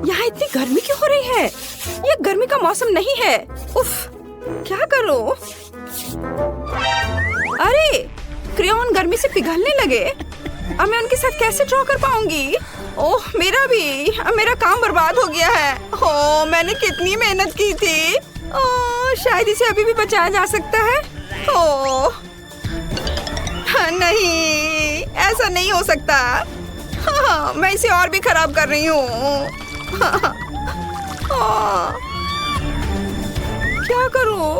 यहाँ इतनी गर्मी क्यों हो रही है? ये गर्मी का मौसम नहीं है। उफ, क्या करूं? अरे, क्रेयॉन गर्मी से पिघलने लगे। अब मैं उनके साथ कैसे ड्रॉ कर पाऊंगी? ओह, मेरा काम बर्बाद हो गया है। ओह, मैंने कितनी मेहनत की थी। ओह, शायद इसे अभी भी बचाया जा सकता है। ओह नहीं, ऐसा नहीं हो सकता। हाँ, मैं इसे और भी खराब कर रही हूँ। क्या करूँ?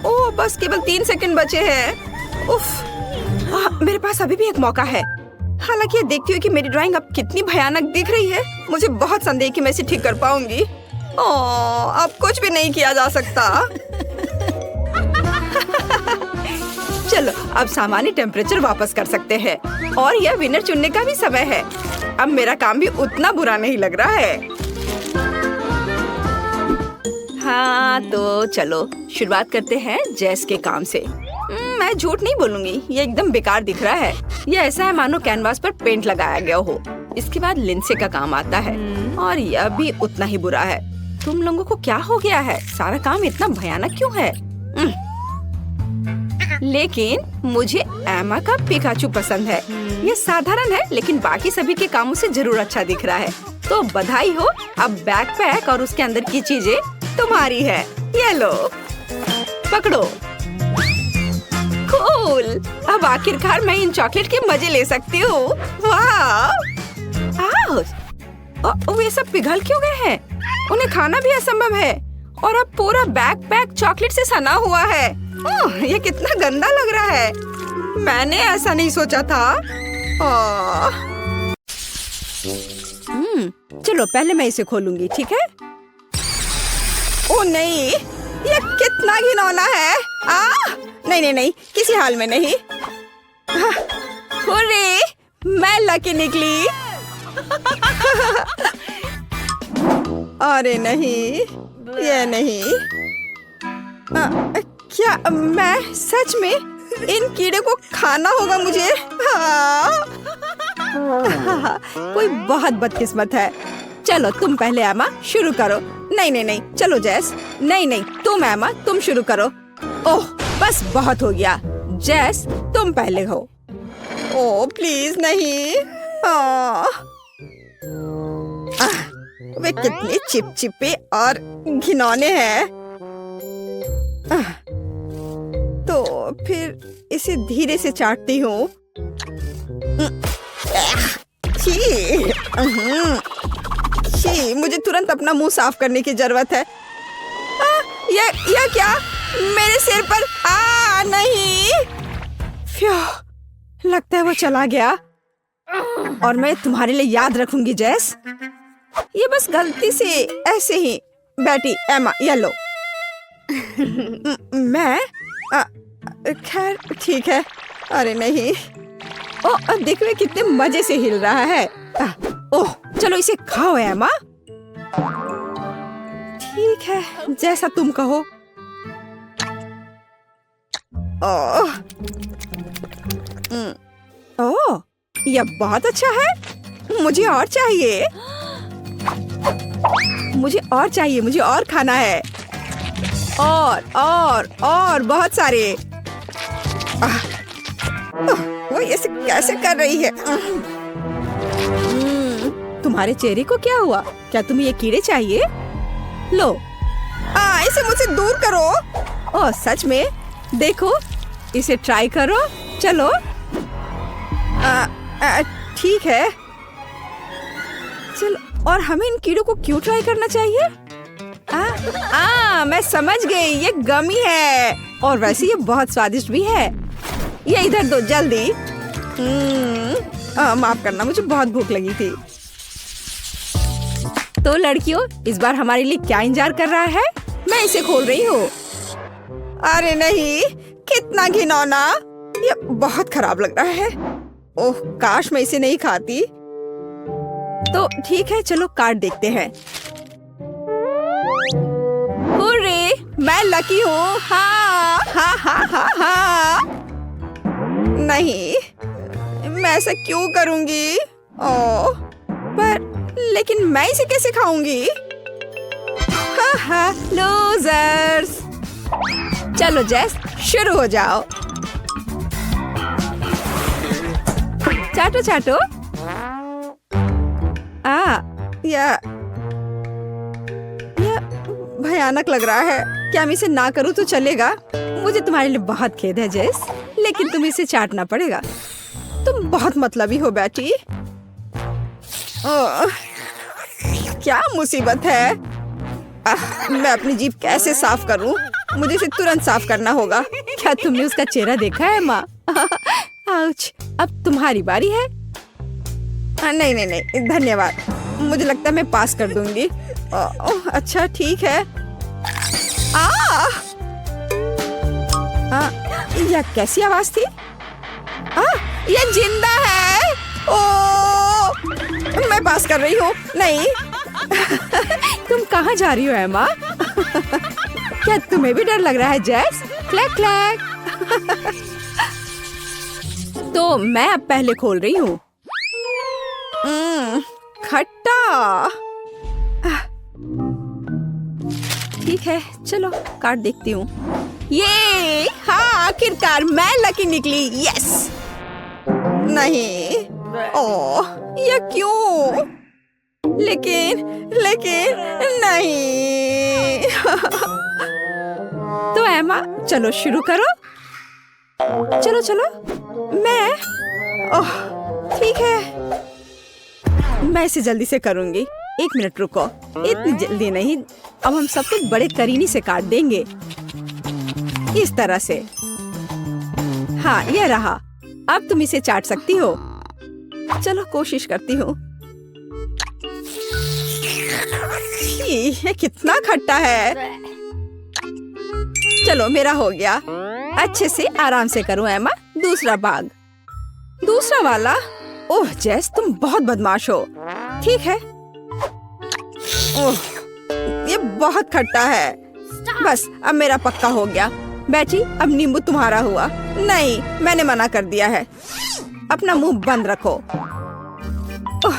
ओह, बस केवल 3 सेकंड बचे हैं। उफ, मेरे पास अभी भी एक मौका है। हालांकि ये देखती हूँ कि मेरी ड्राइंग अब कितनी भयानक दिख रही है। मुझे बहुत संदेह कि मैं इसे ठीक कर पाऊंगी। ओह, अब कुछ भी नहीं किया जा सकता। चलो, अब सामान्य टेम्परेचर वापस कर सकते हैं, और यह विनर चुनने का भी समय है। अब मेरा काम भी उतना बुरा नहीं लग रहा है। हाँ, तो चलो शुरुआत करते हैं जैस के काम से। मैं झूठ नहीं बोलूंगी, ये एकदम बेकार दिख रहा है। ये ऐसा है मानो कैनवास पर पेंट लगाया गया हो। इसके बाद लिंसे का काम आता है और यह भी उतना ही बुरा है। तुम लोगों को क्या हो गया है? सारा काम इतना भयानक क्यों है? लेकिन मुझे एमा का पिकाचू पसंद है। ये साधारण है लेकिन बाकी सभी के कामों से जरूर अच्छा दिख रहा है। तो बधाई हो, अब बैकपैक और उसके अंदर की चीजें तुम्हारी है। ये लो, पकड़ो। कूल, अब आखिरकार मैं इन चॉकलेट के मजे ले सकती हूँ। वाह! वे सब पिघल क्यों गए हैं? उन्हें खाना भी असंभव है। और अब पूरा बैकपैक चॉकलेट से सना हुआ है। ये कितना गंदा लग रहा है। मैंने ऐसा नहीं सोचा था। चलो पहले मैं इसे खोलूंगी, ठीक है? ओह नहीं, ये कितना घिनौना है। नहीं नहीं नहीं, किसी हाल में नहीं। हुर्रे, मैं लकी निकली। अरे नहीं, ये नहीं। क्या मैं सच में इन कीड़े को खाना होगा मुझे? कोई बहुत बदकिस्मत है। चलो तुम पहले एमा शुरू करो। नहीं नहीं नहीं, चलो जैस। नहीं नहीं, तुम एमा, तुम शुरू करो। ओह बस बहुत हो गया। जैस तुम पहले हो। ओह प्लीज नहीं। वे कितने चिपचिपे और घिनौने हैं। तो फिर इसे धीरे से चाटती हूँ। छी, मुझे तुरंत अपना मुंह साफ करने की जरूरत है। यह क्या? मेरे सिर पर नहीं। लगता है वो चला गया। और मैं तुम्हारे लिए याद रखूंगी जैस। ये बस गलती से ऐसे ही बैठी। एमा ये लो। मैं खैर ठीक है। अरे नहीं। ओह देख वे कितने मजे से हिल रहा है। ओह चलो इसे खाओ एमा। ठीक है, जैसा तुम कहो। ओह यह बहुत अच्छा है। मुझे और चाहिए। मुझे और खाना है। और बहुत सारे। वो ऐसे कैसे कर रही है? तुम्हारे चेहरे को क्या हुआ? क्या तुम्हें ये कीड़े चाहिए? लो, इसे मुझसे दूर करो। ओह सच में? देखो, इसे ट्राई करो। चलो। ठीक है। चलो, और हमें इन कीड़ों को क्यों ट्राई करना चाहिए? मैं समझ गई, ये गमी है। और वैसे ये बहुत स्वादिष्ट भी है। ये इधर दो जल्दी। माफ करना, मुझे बहुत भूख लगी थी। तो लड़कियों, इस बार हमारे लिए क्या इंतजार कर रहा है? मैं इसे खोल रही हूँ। अरे नहीं, कितना घिनौना। ये बहुत खराब लग रहा है। ओह काश मैं इसे नहीं खाती। तो ठीक है, चलो कार्ड देखते हैं। हुर्रे, मैं लकी हूँ। हाँ। नहीं, मैं ऐसा क्यों करूँगी? पर लेकिन मैं इसे कैसे खाऊंगी? लूजर्स। चलो जैस, शुरू हो जाओ। चाटो। यह भयानक लग रहा है। क्या मैं इसे ना करूँ तो चलेगा? मुझे तुम्हारे लिए बहुत खेद है जैस, लेकिन तुम इसे चाटना पड़ेगा। तुम बहुत मतलबी हो बेटी। क्या मुसीबत है। मैं अपनी जीभ कैसे साफ करूं? मुझे इसे तुरंत साफ करना होगा। क्या तुमने उसका चेहरा देखा है माँ? आउच, अब तुम्हारी बारी है। नहीं, धन्यवाद। मुझे लगता है मैं पास कर दूंगी। अच्छा ठीक है। यह कैसी आवाज थी? यह जिंदा है। मैं पास कर रही हूँ। नहीं। तुम कहाँ जा रही हो एमा? क्या तुम्हें भी डर लग रहा है जैस? Clack clack. तो मैं अब पहले खोल रही हूँ। खट्टा। ठीक है, चलो कार्ड देखती हूँ। ये हाँ, आखिरकार मैं लकी निकली। यस। नहीं, ओह, ये क्यों? लेकिन नहीं। तो एमा, चलो शुरू करो। चलो मैं। ओह, ठीक है, मैं इसे जल्दी से करूंगी। 1 मिनट रुको, इतनी जल्दी नहीं। अब हम सब कुछ बड़े करीनी से काट देंगे, इस तरह से। हाँ, यह रहा। अब तुम इसे चाट सकती हो। चलो कोशिश करती हूँ। ये कितना खट्टा है। चलो मेरा हो गया। अच्छे से आराम से करो एमा। दूसरा भाग, दूसरा वाला। ओह जैस, तुम बहुत बदमाश हो। ठीक है। ओह, ये बहुत खट्टा है। बस अब मेरा पक्का हो गया। बेटी, अब नींबू तुम्हारा हुआ। नहीं, मैंने मना कर दिया है। अपना मुंह बंद रखो। ओह,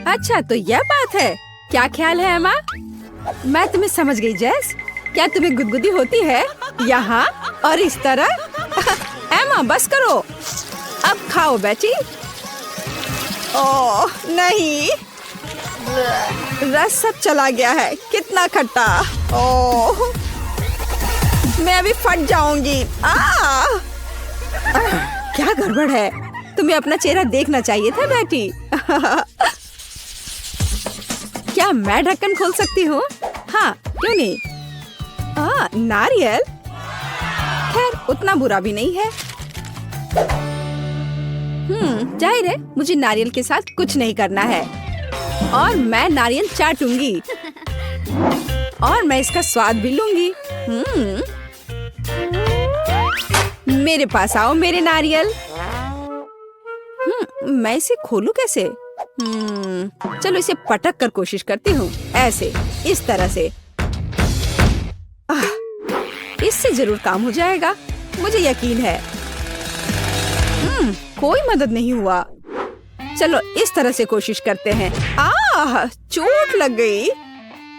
अच्छा तो यह बात है। क्या ख्याल है एमा? मैं तुम्हें समझ गई जैस। क्या तुम्हें गुदगुदी होती है यहाँ और इस तरह? एमा बस करो, अब खाओ बेटी। ओह नहीं, रस सब चला गया है। कितना खट्टा। ओह, मैं अभी फट जाऊंगी। क्या गड़बड़ है? तुम्हें अपना चेहरा देखना चाहिए था बेटी। क्या मैं ढक्कन खोल सकती हूँ? हाँ, क्यों नहीं। नारियल। खैर, उतना बुरा भी नहीं है। जाहिर है मुझे नारियल के साथ कुछ नहीं करना है। और मैं नारियल चाटूंगी और मैं इसका स्वाद भी लूंगी। मेरे पास आओ मेरे नारियल। मैं इसे खोलूं कैसे? चलो इसे पटक कर कोशिश करती हूँ। ऐसे, इस तरह से। इससे जरूर काम हो जाएगा, मुझे यकीन है। कोई मदद नहीं हुआ। चलो इस तरह से कोशिश करते हैं। चोट लग गई।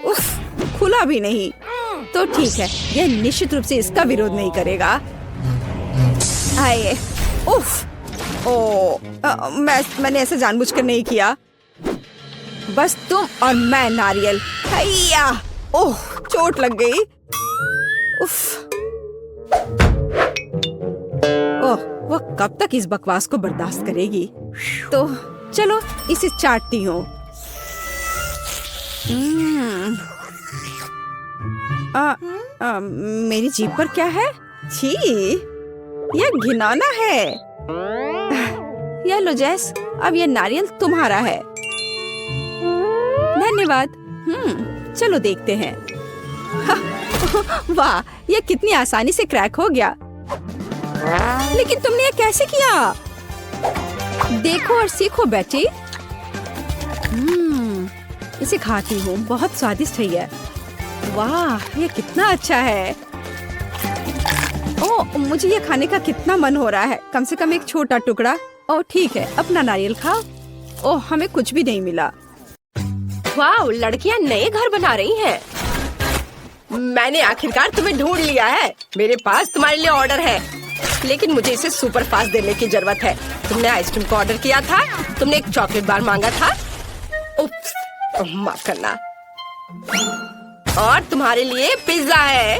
उफ, खुला भी नहीं। तो ठीक है, यह निश्चित रूप से इसका विरोध नहीं करेगा। आए, उफ, मैंने ऐसा जानबूझकर नहीं किया। बस तुम और मैं नारियल। हैया, ओह, चोट लग गई। उफ, ओह, वो कब तक इस बकवास को बर्दाश्त करेगी? तो चलो इसे चाटती हूँ। मेरी जीभ पर क्या है? छी, यह घिनौना है। यह लो जैस, अब यह नारियल तुम्हारा है। धन्यवाद। चलो देखते हैं। वाह, यह कितनी आसानी से क्रैक हो गया। लेकिन तुमने यह कैसे किया? देखो और सीखो बेटी। इसे खाती हूँ, बहुत स्वादिष्ट है यह। वाह, यह कितना अच्छा है। ओह, मुझे ये खाने का कितना मन हो रहा है। कम से कम एक छोटा टुकड़ा। ओह ठीक है, अपना नारियल खाओ। ओह, हमें कुछ भी नहीं मिला। वाह, लड़कियां नए घर बना रही हैं। मैंने आखिरकार तुम्हें ढूंढ लिया है। मेरे पास तुम्हारे लिए ऑर्डर है, लेकिन मुझे इसे सुपर फास्ट देने की जरूरत है। तुमने आइसक्रीम को ऑर्डर किया था, तुमने एक चॉकलेट बार मांगा था। उप्स, माफ करना। और तुम्हारे लिए पिज्जा है।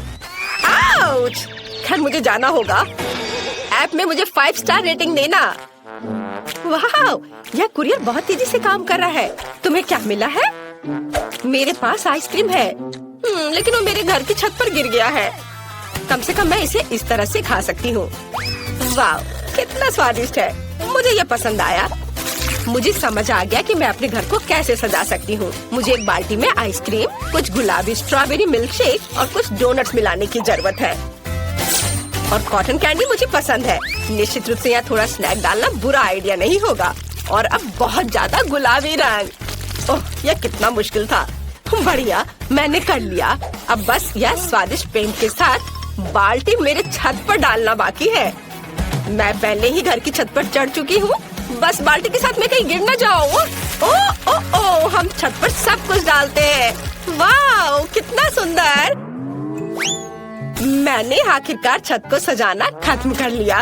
आउच! खैर, मुझे जाना होगा। ऐप में मुझे 5 स्टार रेटिंग देना। वाह, यह कुरियर बहुत तेजी से काम कर रहा है। तुम्हें क्या मिला है? मेरे पास आइसक्रीम है, लेकिन वो मेरे घर की छत पर गिर गया है। कम से कम मैं इसे इस तरह से खा सकती हूँ। वाह, कितना स्वादिष्ट है। मुझे यह पसंद आया। मुझे समझ आ गया कि मैं अपने घर को कैसे सजा सकती हूँ। मुझे एक बाल्टी में आइसक्रीम, कुछ गुलाबी स्ट्रॉबेरी मिल्क शेक और कुछ डोनट्स मिलाने की जरूरत है। और कॉटन कैंडी मुझे पसंद है। निश्चित रूप से यहाँ थोड़ा स्नैक डालना बुरा आइडिया नहीं होगा। और अब बहुत ज्यादा गुलाबी रंग। ओह, यह कितना मुश्किल था। बढ़िया, मैंने कर लिया। अब बस यह स्वादिष्ट पेंट के साथ बाल्टी मेरे छत पर डालना बाकी है। मैं पहले ही घर की छत पर चढ़ चुकी हूँ। बस बाल्टी के साथ मैं कहीं गिर न जाऊँ। ओ, हम छत पर सब कुछ डालते हैं। वाह, कितना सुंदर। मैंने आखिरकार छत को सजाना खत्म कर लिया।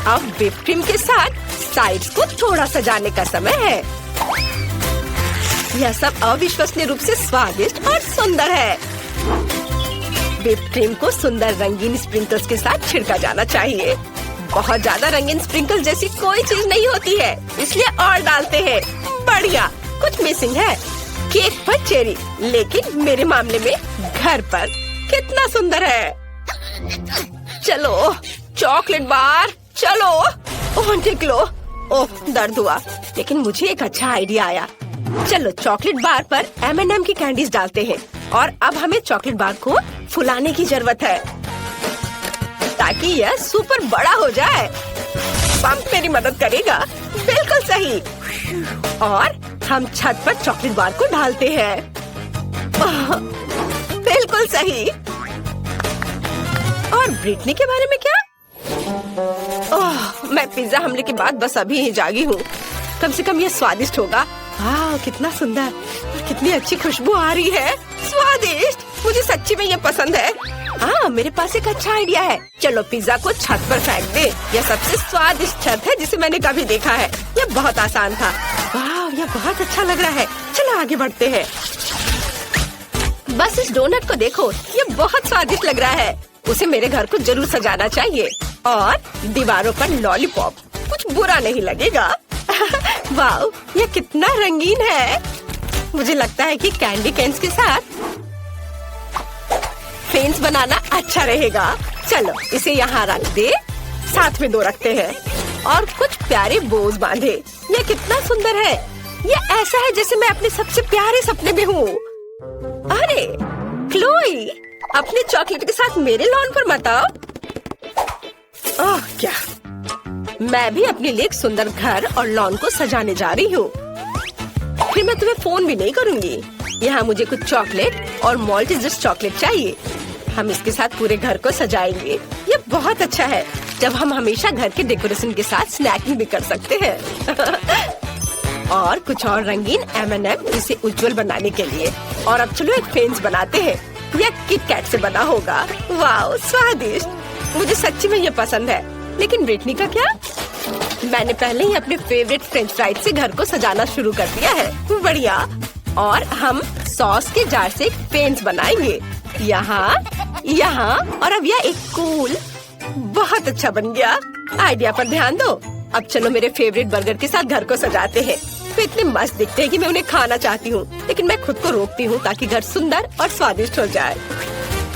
अब व्हिप क्रीम के साथ साइड्स को थोड़ा सजाने का समय है। यह सब अविश्वसनीय रूप से स्वादिष्ट और सुंदर है। व्हिप क्रीम को सुंदर रंगीन स्प्रिंकल्स के साथ छिड़का जाना चाहिए। बहुत ज्यादा रंगीन स्प्रिंकल जैसी कोई चीज नहीं होती है, इसलिए और डालते हैं। बढ़िया। कुछ मिसिंग है। केक पर चेरी, लेकिन मेरे मामले में घर पर। कितना सुंदर है। चलो चॉकलेट बार, चलो। ओह निकलो। ओह दर्द हुआ, लेकिन मुझे एक अच्छा आइडिया आया। चलो चॉकलेट बार पर M&M की कैंडीज डालते हैं और अब हमें चॉकलेट बार को फुलाने की जरूरत है ताकि यह सुपर बड़ा हो जाए। पंप मेरी मदद करेगा। बिल्कुल सही। और हम छत पर चॉकलेट बार को डालते हैं। बिल्कुल सही। और ब्रिटनी के बारे में क्या? ओह, मैं पिज्जा हमले के बाद बस अभी ही जागी हूँ। कम से कम ये स्वादिष्ट होगा। वाह, कितना सुंदर और कितनी अच्छी खुशबू आ रही है। स्वादिष्ट। मुझे सच्ची में ये पसंद है। हाँ, मेरे पास एक अच्छा आइडिया है। चलो पिज्जा को छत पर फेंक दे। यह सबसे स्वादिष्ट छत है जिसे मैंने कभी देखा है। यह बहुत आसान था। वाह, यह बहुत अच्छा लग रहा है। चलो आगे बढ़ते हैं। बस इस डोनट को देखो, ये बहुत स्वादिष्ट लग रहा है। उसे मेरे घर को जरूर सजाना चाहिए। और दीवारों पर लॉलीपॉप, कुछ बुरा नहीं लगेगा। वाह, ये कितना रंगीन है। मुझे लगता है कि कैंडी कैन्स के साथ फेंस बनाना अच्छा रहेगा। चलो इसे यहाँ रख दे। साथ में दो रखते हैं और कुछ प्यारे बोज बांधे। ये कितना सुंदर है। ये ऐसा है जैसे मैं अपने सबसे प्यारे सपने में हूँ। अरे क्लोई, अपने चॉकलेट के साथ मेरे लॉन पर मत आओ। ओह क्या, मैं भी अपने लिए एक सुंदर घर और लॉन को सजाने जा रही हूँ। फिर मैं तुम्हें फोन भी नहीं करूँगी। यहाँ मुझे कुछ चॉकलेट और मॉल्टेजर्स चॉकलेट चाहिए। हम इसके साथ पूरे घर को सजाएंगे। ये बहुत अच्छा है जब हम हमेशा घर के डेकोरेशन के साथ स्नैकिंग भी कर सकते हैं। और कुछ और रंगीन M&M इसे उज्जवल बनाने के लिए। और अब चलो एक फेंस बनाते हैं। यह किट कैट से बना होगा। वाह, स्वादिष्ट। मुझे सच्ची में ये पसंद है। लेकिन ब्रिटनी का क्या? मैंने पहले ही अपने फेवरेट फ्रेंच फ्राइज से घर को सजाना शुरू कर दिया है। बढ़िया। और हम सॉस के जार से एक फेंस बनाएंगे। यहाँ, यहाँ और अब यह एक कूल। बहुत अच्छा बन गया। आइडिया पर ध्यान दो। अब चलो मेरे फेवरेट बर्गर के साथ घर को सजाते हैं। वे इतने मस्त दिखते हैं कि मैं उन्हें खाना चाहती हूँ, लेकिन मैं खुद को रोकती हूँ ताकि घर सुंदर और स्वादिष्ट हो जाए।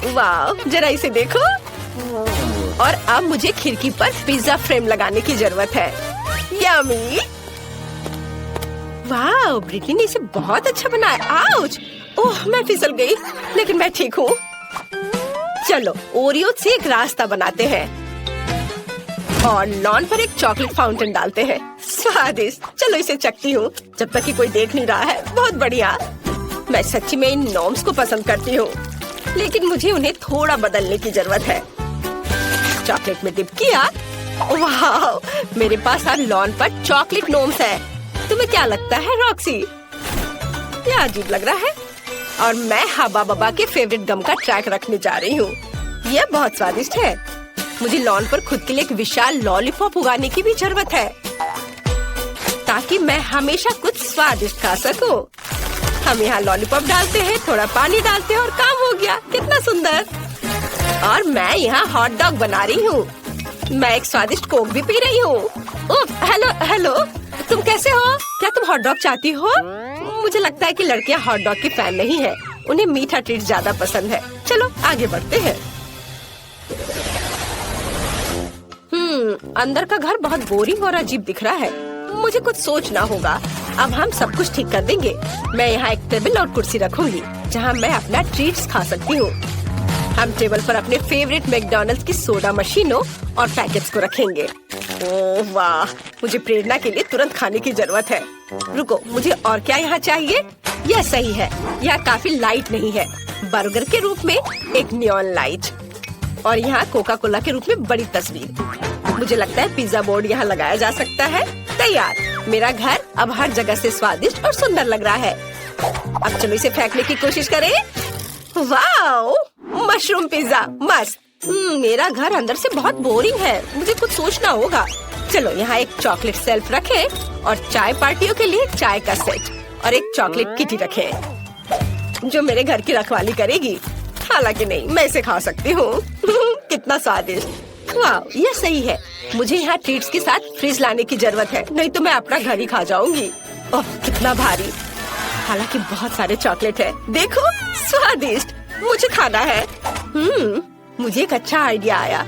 वाह, जरा इसे देखो। और अब मुझे खिड़की पर पिज्जा फ्रेम लगाने की जरूरत है। यम्मी। वाह, ब्रिटनी ने इसे बहुत अच्छा बनाया। आउच! ओह, मैं फिसल गई, लेकिन मैं ठीक हूँ। चलो ओरियो से एक रास्ता बनाते हैं और लॉन पर एक चॉकलेट फाउंटेन डालते हैं। स्वादिष्ट। चलो इसे चखती हूँ जब तक कि कोई देख नहीं रहा है। बहुत बढ़िया। मैं सच्ची में इन नॉर्म्स को पसंद करती हूँ, लेकिन मुझे उन्हें थोड़ा बदलने की जरूरत है। चॉकलेट में डिप किया। वाह, मेरे पास अब लॉन पर चॉकलेट नोम्स है। तुम्हें क्या लगता है रॉक्सी? ये अजीब लग रहा है। और मैं हब्बा बब्बा के फेवरेट गम का ट्रैक रखने जा रही हूँ। यह बहुत स्वादिष्ट है। मुझे लॉन पर खुद के लिए एक विशाल लॉलीपॉप उगाने की भी जरूरत है ताकि मैं हमेशा कुछ स्वादिष्ट खा सकूं। हम यहाँ लॉलीपॉप डालते हैं, थोड़ा पानी डालते हैं और काम हो गया। कितना सुंदर। और मैं यहाँ हॉट डॉग बना रही हूँ। मैं एक स्वादिष्ट कोक भी पी रही हूँ। हेलो हेलो, तुम कैसे हो? क्या तुम हॉट डॉग चाहती हो? मुझे लगता है कि लड़कियाँ हॉट डॉग की फैन नहीं है। उन्हें मीठा ट्रीट ज्यादा पसंद है। चलो आगे बढ़ते हैं। अंदर का घर बहुत बोरिंग और अजीब दिख रहा है। मुझे कुछ सोचना होगा। अब हम सब कुछ ठीक कर देंगे। मैं यहाँ एक टेबल और कुर्सी रखूंगी जहाँ मैं अपना ट्रीट्स खा सकती हूँ। हम टेबल पर अपने फेवरेट मैकडॉनल्ड्स की सोडा मशीनों और पैकेट्स को रखेंगे। ओह वाह, मुझे प्रेरणा के लिए तुरंत खाने की जरूरत है। रुको, मुझे और क्या यहाँ चाहिए? यह सही है। यह काफी लाइट नहीं है। बर्गर के रूप में एक नियॉन लाइट और यहाँ कोका कोला के रूप में बड़ी तस्वीर। मुझे लगता है पिज्जा बोर्ड यहाँ लगाया जा सकता है। तैयार। मेरा घर अब हर जगह से स्वादिष्ट और सुंदर लग रहा है। अब चलो इसे फेंकने की कोशिश करें। वाओ, मशरूम पिज्जा मस्त। मेरा घर अंदर से बहुत बोरिंग है। मुझे कुछ सोचना होगा। चलो यहाँ एक चॉकलेट शेल्फ रखें और चाय पार्टियों के लिए चाय का सेट और एक चॉकलेट किटी रखें जो मेरे घर की रखवाली करेगी। हालांकि नहीं, मैं इसे खा सकती हूँ। कितना स्वादिष्ट। वाह, ये सही है। मुझे यहाँ ट्रीट्स के साथ फ्रिज लाने की जरूरत है, नहीं तो मैं अपना घर ही खा जाऊंगी। ओह, कितना भारी। हालांकि बहुत सारे चॉकलेट है। देखो, स्वादिष्ट। मुझे खाना है। मुझे एक अच्छा आइडिया आया।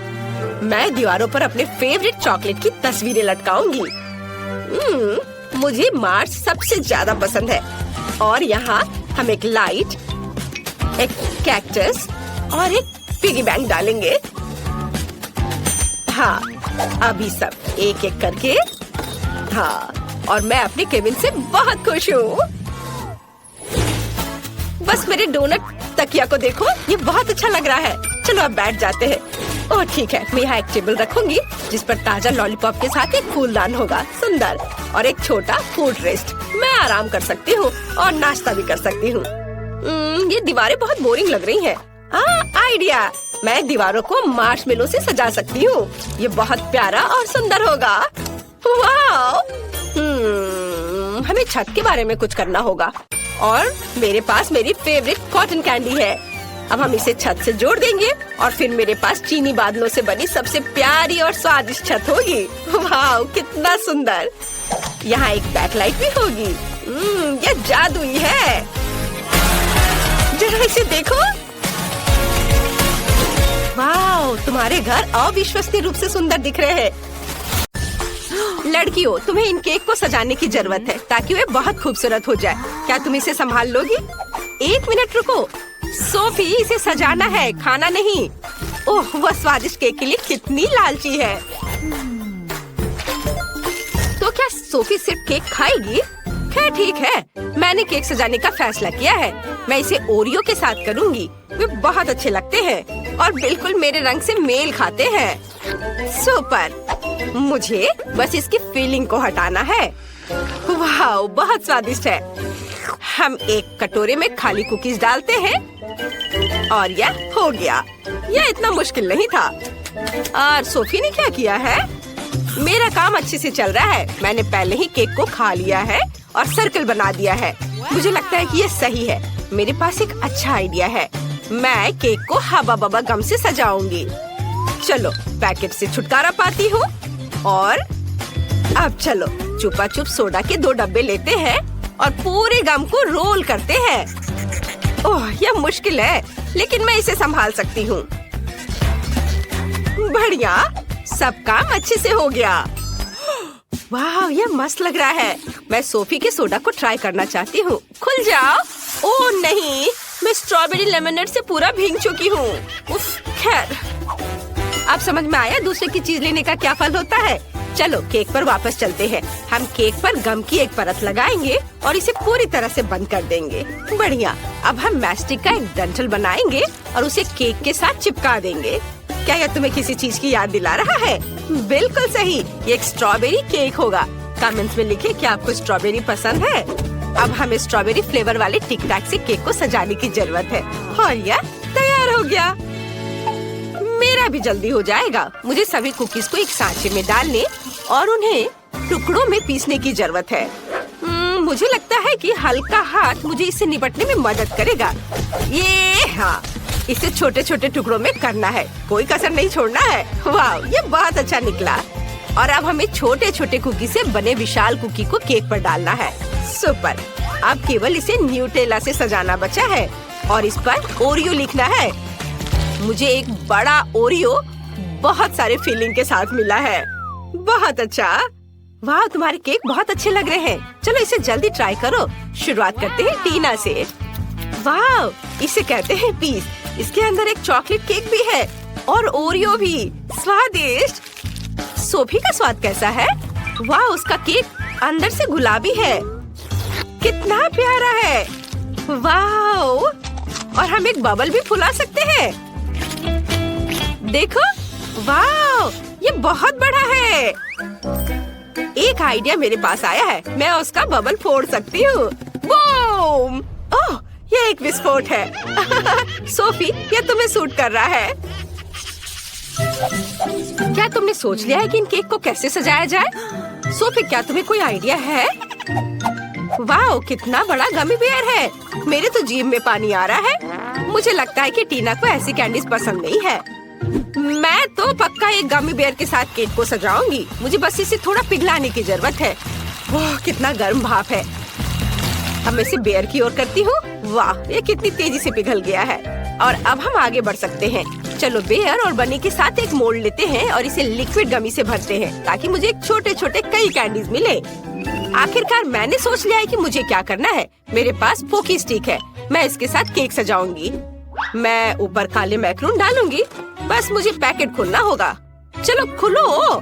मैं दीवारों पर अपने फेवरेट चॉकलेट की तस्वीरें लटकाऊंगी। मुझे मार्स सबसे ज्यादा पसंद है। और यहाँ हम एक लाइट, एक कैक्टस और एक पिगी बैंक डालेंगे। हाँ, अभी सब एक एक करके। हाँ, और मैं अपने केबिन से बहुत खुश हूँ। बस मेरे डोनट तकिया को देखो, ये बहुत अच्छा लग रहा है। चलो अब बैठ जाते हैं। ओह ठीक है, मैं यहाँ एक टेबल रखूंगी जिस पर ताजा लॉलीपॉप के साथ एक फूलदान होगा, सुंदर, और एक छोटा फूड रेस्ट। मैं आराम कर सकती हूँ और नाश्ता भी कर सकती हूँ। ये दीवारें बहुत बोरिंग लग रही हैं। आइडिया, मैं दीवारों को मार्शमेलो से सजा सकती हूँ। ये बहुत प्यारा और सुंदर होगा। वाह! हमें छत के बारे में कुछ करना होगा और मेरे पास मेरी फेवरेट कॉटन कैंडी है। अब हम इसे छत से जोड़ देंगे और फिर मेरे पास चीनी बादलों से बनी सबसे प्यारी और स्वादिष्ट छत होगी। वाह, कितना सुंदर। यहाँ एक बैकलाइट भी होगी। ये जादुई है। जरा इसे देखो। वाह, तुम्हारे घर अविश्वसनीय रूप से सुंदर दिख रहे हैं। लड़कियों, तुम्हें इन केक को सजाने की जरूरत है ताकि वे बहुत खूबसूरत हो जाए। क्या तुम इसे संभाल लोगी? 1 मिनट रुको। सोफी, इसे सजाना है, खाना नहीं। ओह, वह स्वादिष्ट केक के लिए कितनी लालची है। तो क्या सोफी सिर्फ केक खाएगी? खैर ठीक है, मैंने केक सजाने का फैसला किया है। मैं इसे ओरियो के साथ करूंगी। वे बहुत अच्छे लगते हैं और बिल्कुल मेरे रंग से मेल खाते हैं। सुपर। मुझे बस इसकी फीलिंग को हटाना है। वाह, बहुत स्वादिष्ट है। हम एक कटोरे में खाली कुकीज डालते हैं और यह हो गया। यह इतना मुश्किल नहीं था। और सोफी ने क्या किया है? मेरा काम अच्छे से चल रहा है। मैंने पहले ही केक को खा लिया है और सर्कल बना दिया है। मुझे लगता है कि ये सही है। मेरे पास एक अच्छा आइडिया है। मैं केक को हवा बबा गम से सजाऊंगी। चलो पैकेट से छुटकारा पाती हूँ और अब चलो चुपा चुप सोडा के 2 डब्बे लेते हैं और पूरे गम को रोल करते हैं। ओह, यह मुश्किल है, लेकिन मैं इसे संभाल सकती हूँ। बढ़िया, सब काम अच्छे से हो गया। वाह, यह मस्त लग रहा है। मैं सोफी के सोडा को ट्राई करना चाहती हूँ। खुल जाओ। ओह नहीं, मैं स्ट्रॉबेरी लेमनेड से पूरा भीग चुकी हूँ। उफ, खैर, अब समझ में आया दूसरे की चीज लेने का क्या फल होता है। चलो केक पर वापस चलते हैं। हम केक पर गम की एक परत लगाएंगे और इसे पूरी तरह से बंद कर देंगे। बढ़िया। अब हम मैस्टिक का एक डंठल बनाएंगे और उसे केक के साथ चिपका देंगे। क्या यह तुम्हें किसी चीज की याद दिला रहा है? बिल्कुल सही, ये एक स्ट्रॉबेरी केक होगा। कमेंट्स में लिखे कि आपको स्ट्रॉबेरी पसंद है। अब हमें स्ट्रॉबेरी फ्लेवर वाले टिक टैक से केक को सजाने की जरूरत है और यह तैयार हो गया। मेरा भी जल्दी हो जाएगा। मुझे सभी कुकीज को एक सांचे में डालने और उन्हें टुकड़ों में पीसने की जरूरत है। मुझे लगता है कि हल्का हाथ मुझे इससे निपटने में मदद करेगा। ये हाँ, इसे छोटे छोटे टुकड़ों में करना है, कोई कसर नहीं छोड़ना है। वाह, ये बहुत अच्छा निकला। और अब हमें छोटे छोटे कुकी से बने विशाल कुकी को केक पर डालना है। सुपर। अब केवल इसे न्यूटेला से सजाना बचा है और इस पर ओरियो लिखना है। मुझे एक बड़ा ओरियो बहुत सारे फिलिंग के साथ मिला है। बहुत अच्छा। वाह, तुम्हारे केक बहुत अच्छे लग रहे हैं। चलो इसे जल्दी ट्राई करो। शुरुआत करते हैं टीना से। वाह, इसे कहते हैं पीस। इसके अंदर एक चॉकलेट केक भी है और ओरियो भी। स्वादिष्ट। सोफी का स्वाद कैसा है? वाह, उसका केक अंदर से गुलाबी है। कितना प्यारा है। वाओ! और हम एक बबल भी फुला सकते हैं। देखो, वाओ! ये बहुत बड़ा है। एक आइडिया मेरे पास आया है। मैं उसका बबल फोड़ सकती हूँ। बूम! ओह, ये एक विस्फोट है। सोफी, ये तुम्हें सूट कर रहा है। क्या तुमने सोच लिया है कि इन केक को कैसे सजाया जाए? सोफी, क्या तुम्हें कोई आइडिया है? वाओ, कितना बड़ा गमी बेयर है। मेरे तो जीभ में पानी आ रहा है। मुझे लगता है कि टीना को ऐसी कैंडीज पसंद नहीं है। मैं तो पक्का एक गमी बेयर के साथ केक को सजाऊंगी। मुझे बस इसे थोड़ा पिघलाने की जरूरत है। ओह, कितना गर्म भाप है। अब मैं इसे बेयर की ओर करती हूँ। वाह, ये कितनी तेजी से पिघल गया है। और अब हम आगे बढ़ सकते हैं। चलो बेयर और बनी के साथ एक मोल्ड लेते हैं और इसे लिक्विड गमी से भरते हैं ताकि मुझे छोटे छोटे कई कैंडीज मिले। आखिरकार मैंने सोच लिया है कि मुझे क्या करना है। मेरे पास पोकी स्टिक है। मैं इसके साथ केक सजाऊंगी। मैं ऊपर काले मैक्रून डालूंगी। बस मुझे पैकेट खोलना होगा। चलो खोलो।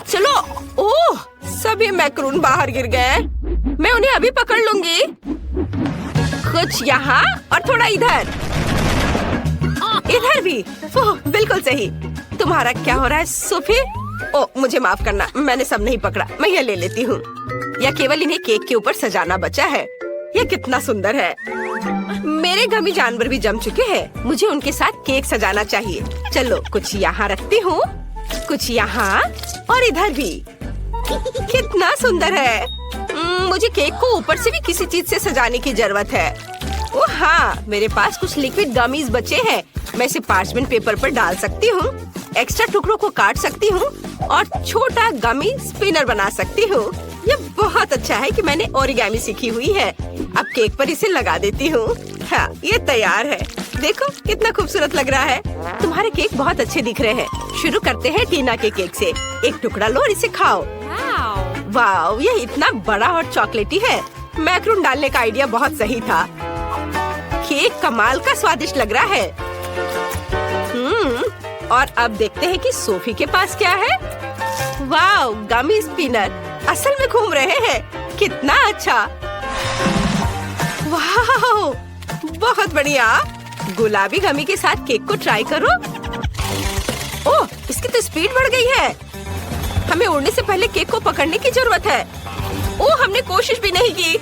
चलो। ओह, सभी मैक्रून बाहर गिर गए। मैं उन्हें अभी पकड़ लूंगी। कुछ यहाँ और थोड़ा इधर। इधर भी। ओह, बिल्कुल सही। तुम्हारा क्या हो रहा है सोफी? ओह, मुझे माफ करना, मैंने सब नहीं पकड़ा। मैं ये ले लेती हूँ। या केवल इन्हें केक के ऊपर सजाना बचा है। ये कितना सुंदर है। मेरे गमी जानवर भी जम चुके हैं। मुझे उनके साथ केक सजाना चाहिए। चलो, कुछ यहाँ रखती हूँ, कुछ यहाँ और इधर भी। कितना सुंदर है। मुझे केक को ऊपर से भी किसी चीज से सजाने की जरूरत है। ओह हाँ, मेरे पास कुछ लिक्विड गमीज बचे हैं। मैं इसे पार्चमेंट पेपर पर डाल सकती हूँ, एक्स्ट्रा टुकड़ों को काट सकती हूँ और छोटा गमी स्पिनर बना सकती हूँ। ये बहुत अच्छा है कि मैंने ओरिगामी सीखी हुई है। अब केक पर इसे लगा देती हूँ। हाँ, ये तैयार है। देखो कितना खूबसूरत लग रहा है। तुम्हारे केक बहुत अच्छे दिख रहे हैं। शुरू करते हैं टीना के केक से। एक टुकड़ा लो और इसे खाओ। वाह, ये इतना बड़ा और चॉकलेटी है। मैक्रून डालने का आइडिया बहुत सही था। केक कमाल का स्वादिष्ट लग रहा है। और अब देखते हैं कि सोफी के पास क्या है। वाह, गमी स्पिनर असल में घूम रहे हैं। कितना अच्छा। वाह, बहुत बढ़िया। गुलाबी गमी के साथ केक को ट्राई करो। ओह, इसकी तो स्पीड बढ़ गई है। हमें उड़ने से पहले केक को पकड़ने की जरूरत है। ओह, हमने कोशिश भी नहीं की।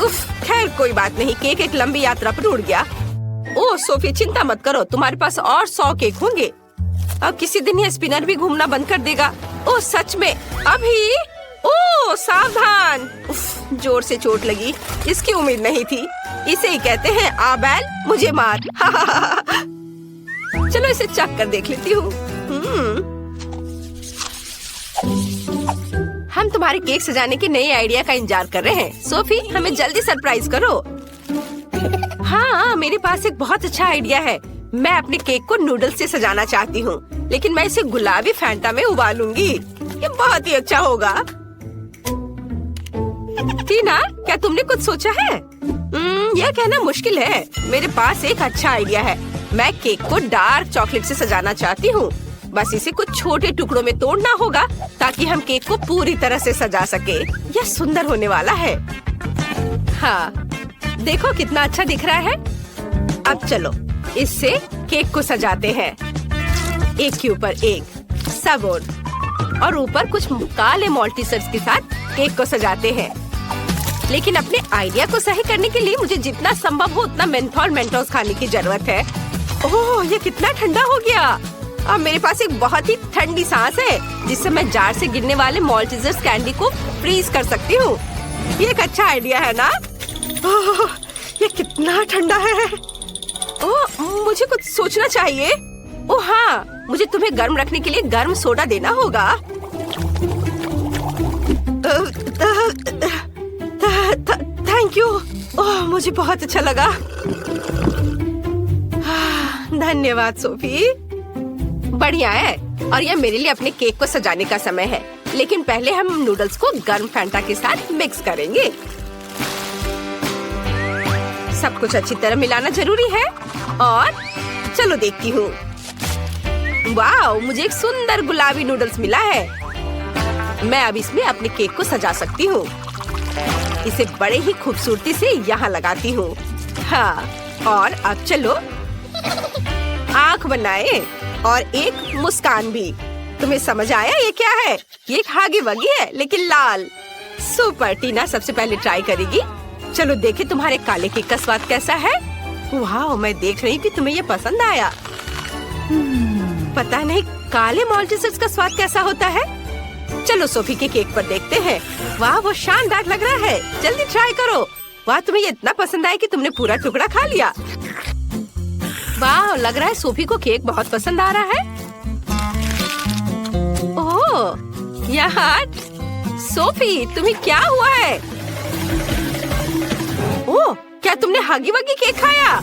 उफ, खैर कोई बात नहीं। केक एक लंबी यात्रा पर उड़ गया। ओह सोफी, चिंता मत करो, तुम्हारे पास और 100 केक होंगे। अब किसी दिन ये स्पिनर भी घूमना बंद कर देगा। ओह सच में? अभी? ओह सावधान। उफ, जोर से चोट लगी। इसकी उम्मीद नहीं थी। इसे ही कहते हैं आबैल मुझे मार। चलो इसे चख कर देख लेती हूँ। हम तुम्हारे केक सजाने के नए आइडिया का इंतजार कर रहे हैं। सोफी, हमें जल्दी सरप्राइज करो। हाँ, मेरे पास एक बहुत अच्छा आइडिया है। मैं अपने केक को नूडल्स से सजाना चाहती हूँ, लेकिन मैं इसे गुलाबी फैंटा में उबालूंगी। ये बहुत ही अच्छा होगा। टीना, क्या तुमने कुछ सोचा है? यह कहना मुश्किल है। मेरे पास एक अच्छा आइडिया है। मैं केक को डार्क चॉकलेट से सजाना चाहती हूँ। बस इसे कुछ छोटे टुकड़ों में तोड़ना होगा ताकि हम केक को पूरी तरह से सजा सके। यह सुंदर होने वाला है। हाँ, देखो कितना अच्छा दिख रहा है। अब चलो इससे केक को सजाते हैं। एक के ऊपर एक, सब और ऊपर कुछ काले मॉल्टीसर्स के साथ केक को सजाते हैं। लेकिन अपने आइडिया को सही करने के लिए मुझे जितना संभव हो उतना मेंथोल मेंटोस खाने की जरूरत है। ओह, ये कितना ठंडा हो गया। अब मेरे पास एक बहुत ही ठंडी सांस है जिससे मैं जार से गिरने वाले मॉल्टीसर्स कैंडी को फ्रीज कर सकती हूँ। ये एक अच्छा आइडिया है ना? ओह, ये कितना ठंडा है। ओह, मुझे कुछ सोचना चाहिए। ओह हाँ, मुझे तुम्हें गर्म रखने के लिए गर्म सोडा देना होगा। Thank you. ओह, मुझे बहुत अच्छा लगा। धन्यवाद सोफी। बढ़िया है। और यह मेरे लिए अपने केक को सजाने का समय है। लेकिन पहले हम नूडल्स को गर्म फैंटा के साथ मिक्स करेंगे। सब कुछ अच्छी तरह मिलाना जरूरी है। और चलो देखती हूँ। वाह, मुझे एक सुंदर गुलाबी नूडल्स मिला है। मैं अब इसमें अपने केक को सजा सकती हूँ। इसे बड़े ही खूबसूरती से यहाँ लगाती हूँ। हाँ, और अब चलो आँख बनाए और एक मुस्कान भी। तुम्हें समझ आया ये क्या है? ये एक हागी वगी है लेकिन लाल। सुपर, टीना सबसे पहले ट्राई करेगी। चलो देखे तुम्हारे काले केक का स्वाद कैसा है। वाह, मैं देख रही हूँ कि तुम्हें ये पसंद आया। पता नहीं काले मॉल्टिसर्स का स्वाद कैसा होता है। चलो सोफी के केक पर देखते हैं। वाह, वो शानदार लग रहा है। जल्दी ट्राई करो। वाह, तुम्हें ये इतना पसंद आया कि तुमने पूरा टुकड़ा खा लिया। वाह, लग रहा है सोफी को केक बहुत पसंद आ रहा है। ओह यार, सोफी तुम्हें क्या हुआ है? ओह, क्या तुमने हागी वगी केक खाया?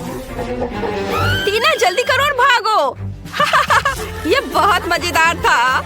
टीना जल्दी करो और भागो। ये बहुत मजेदार था।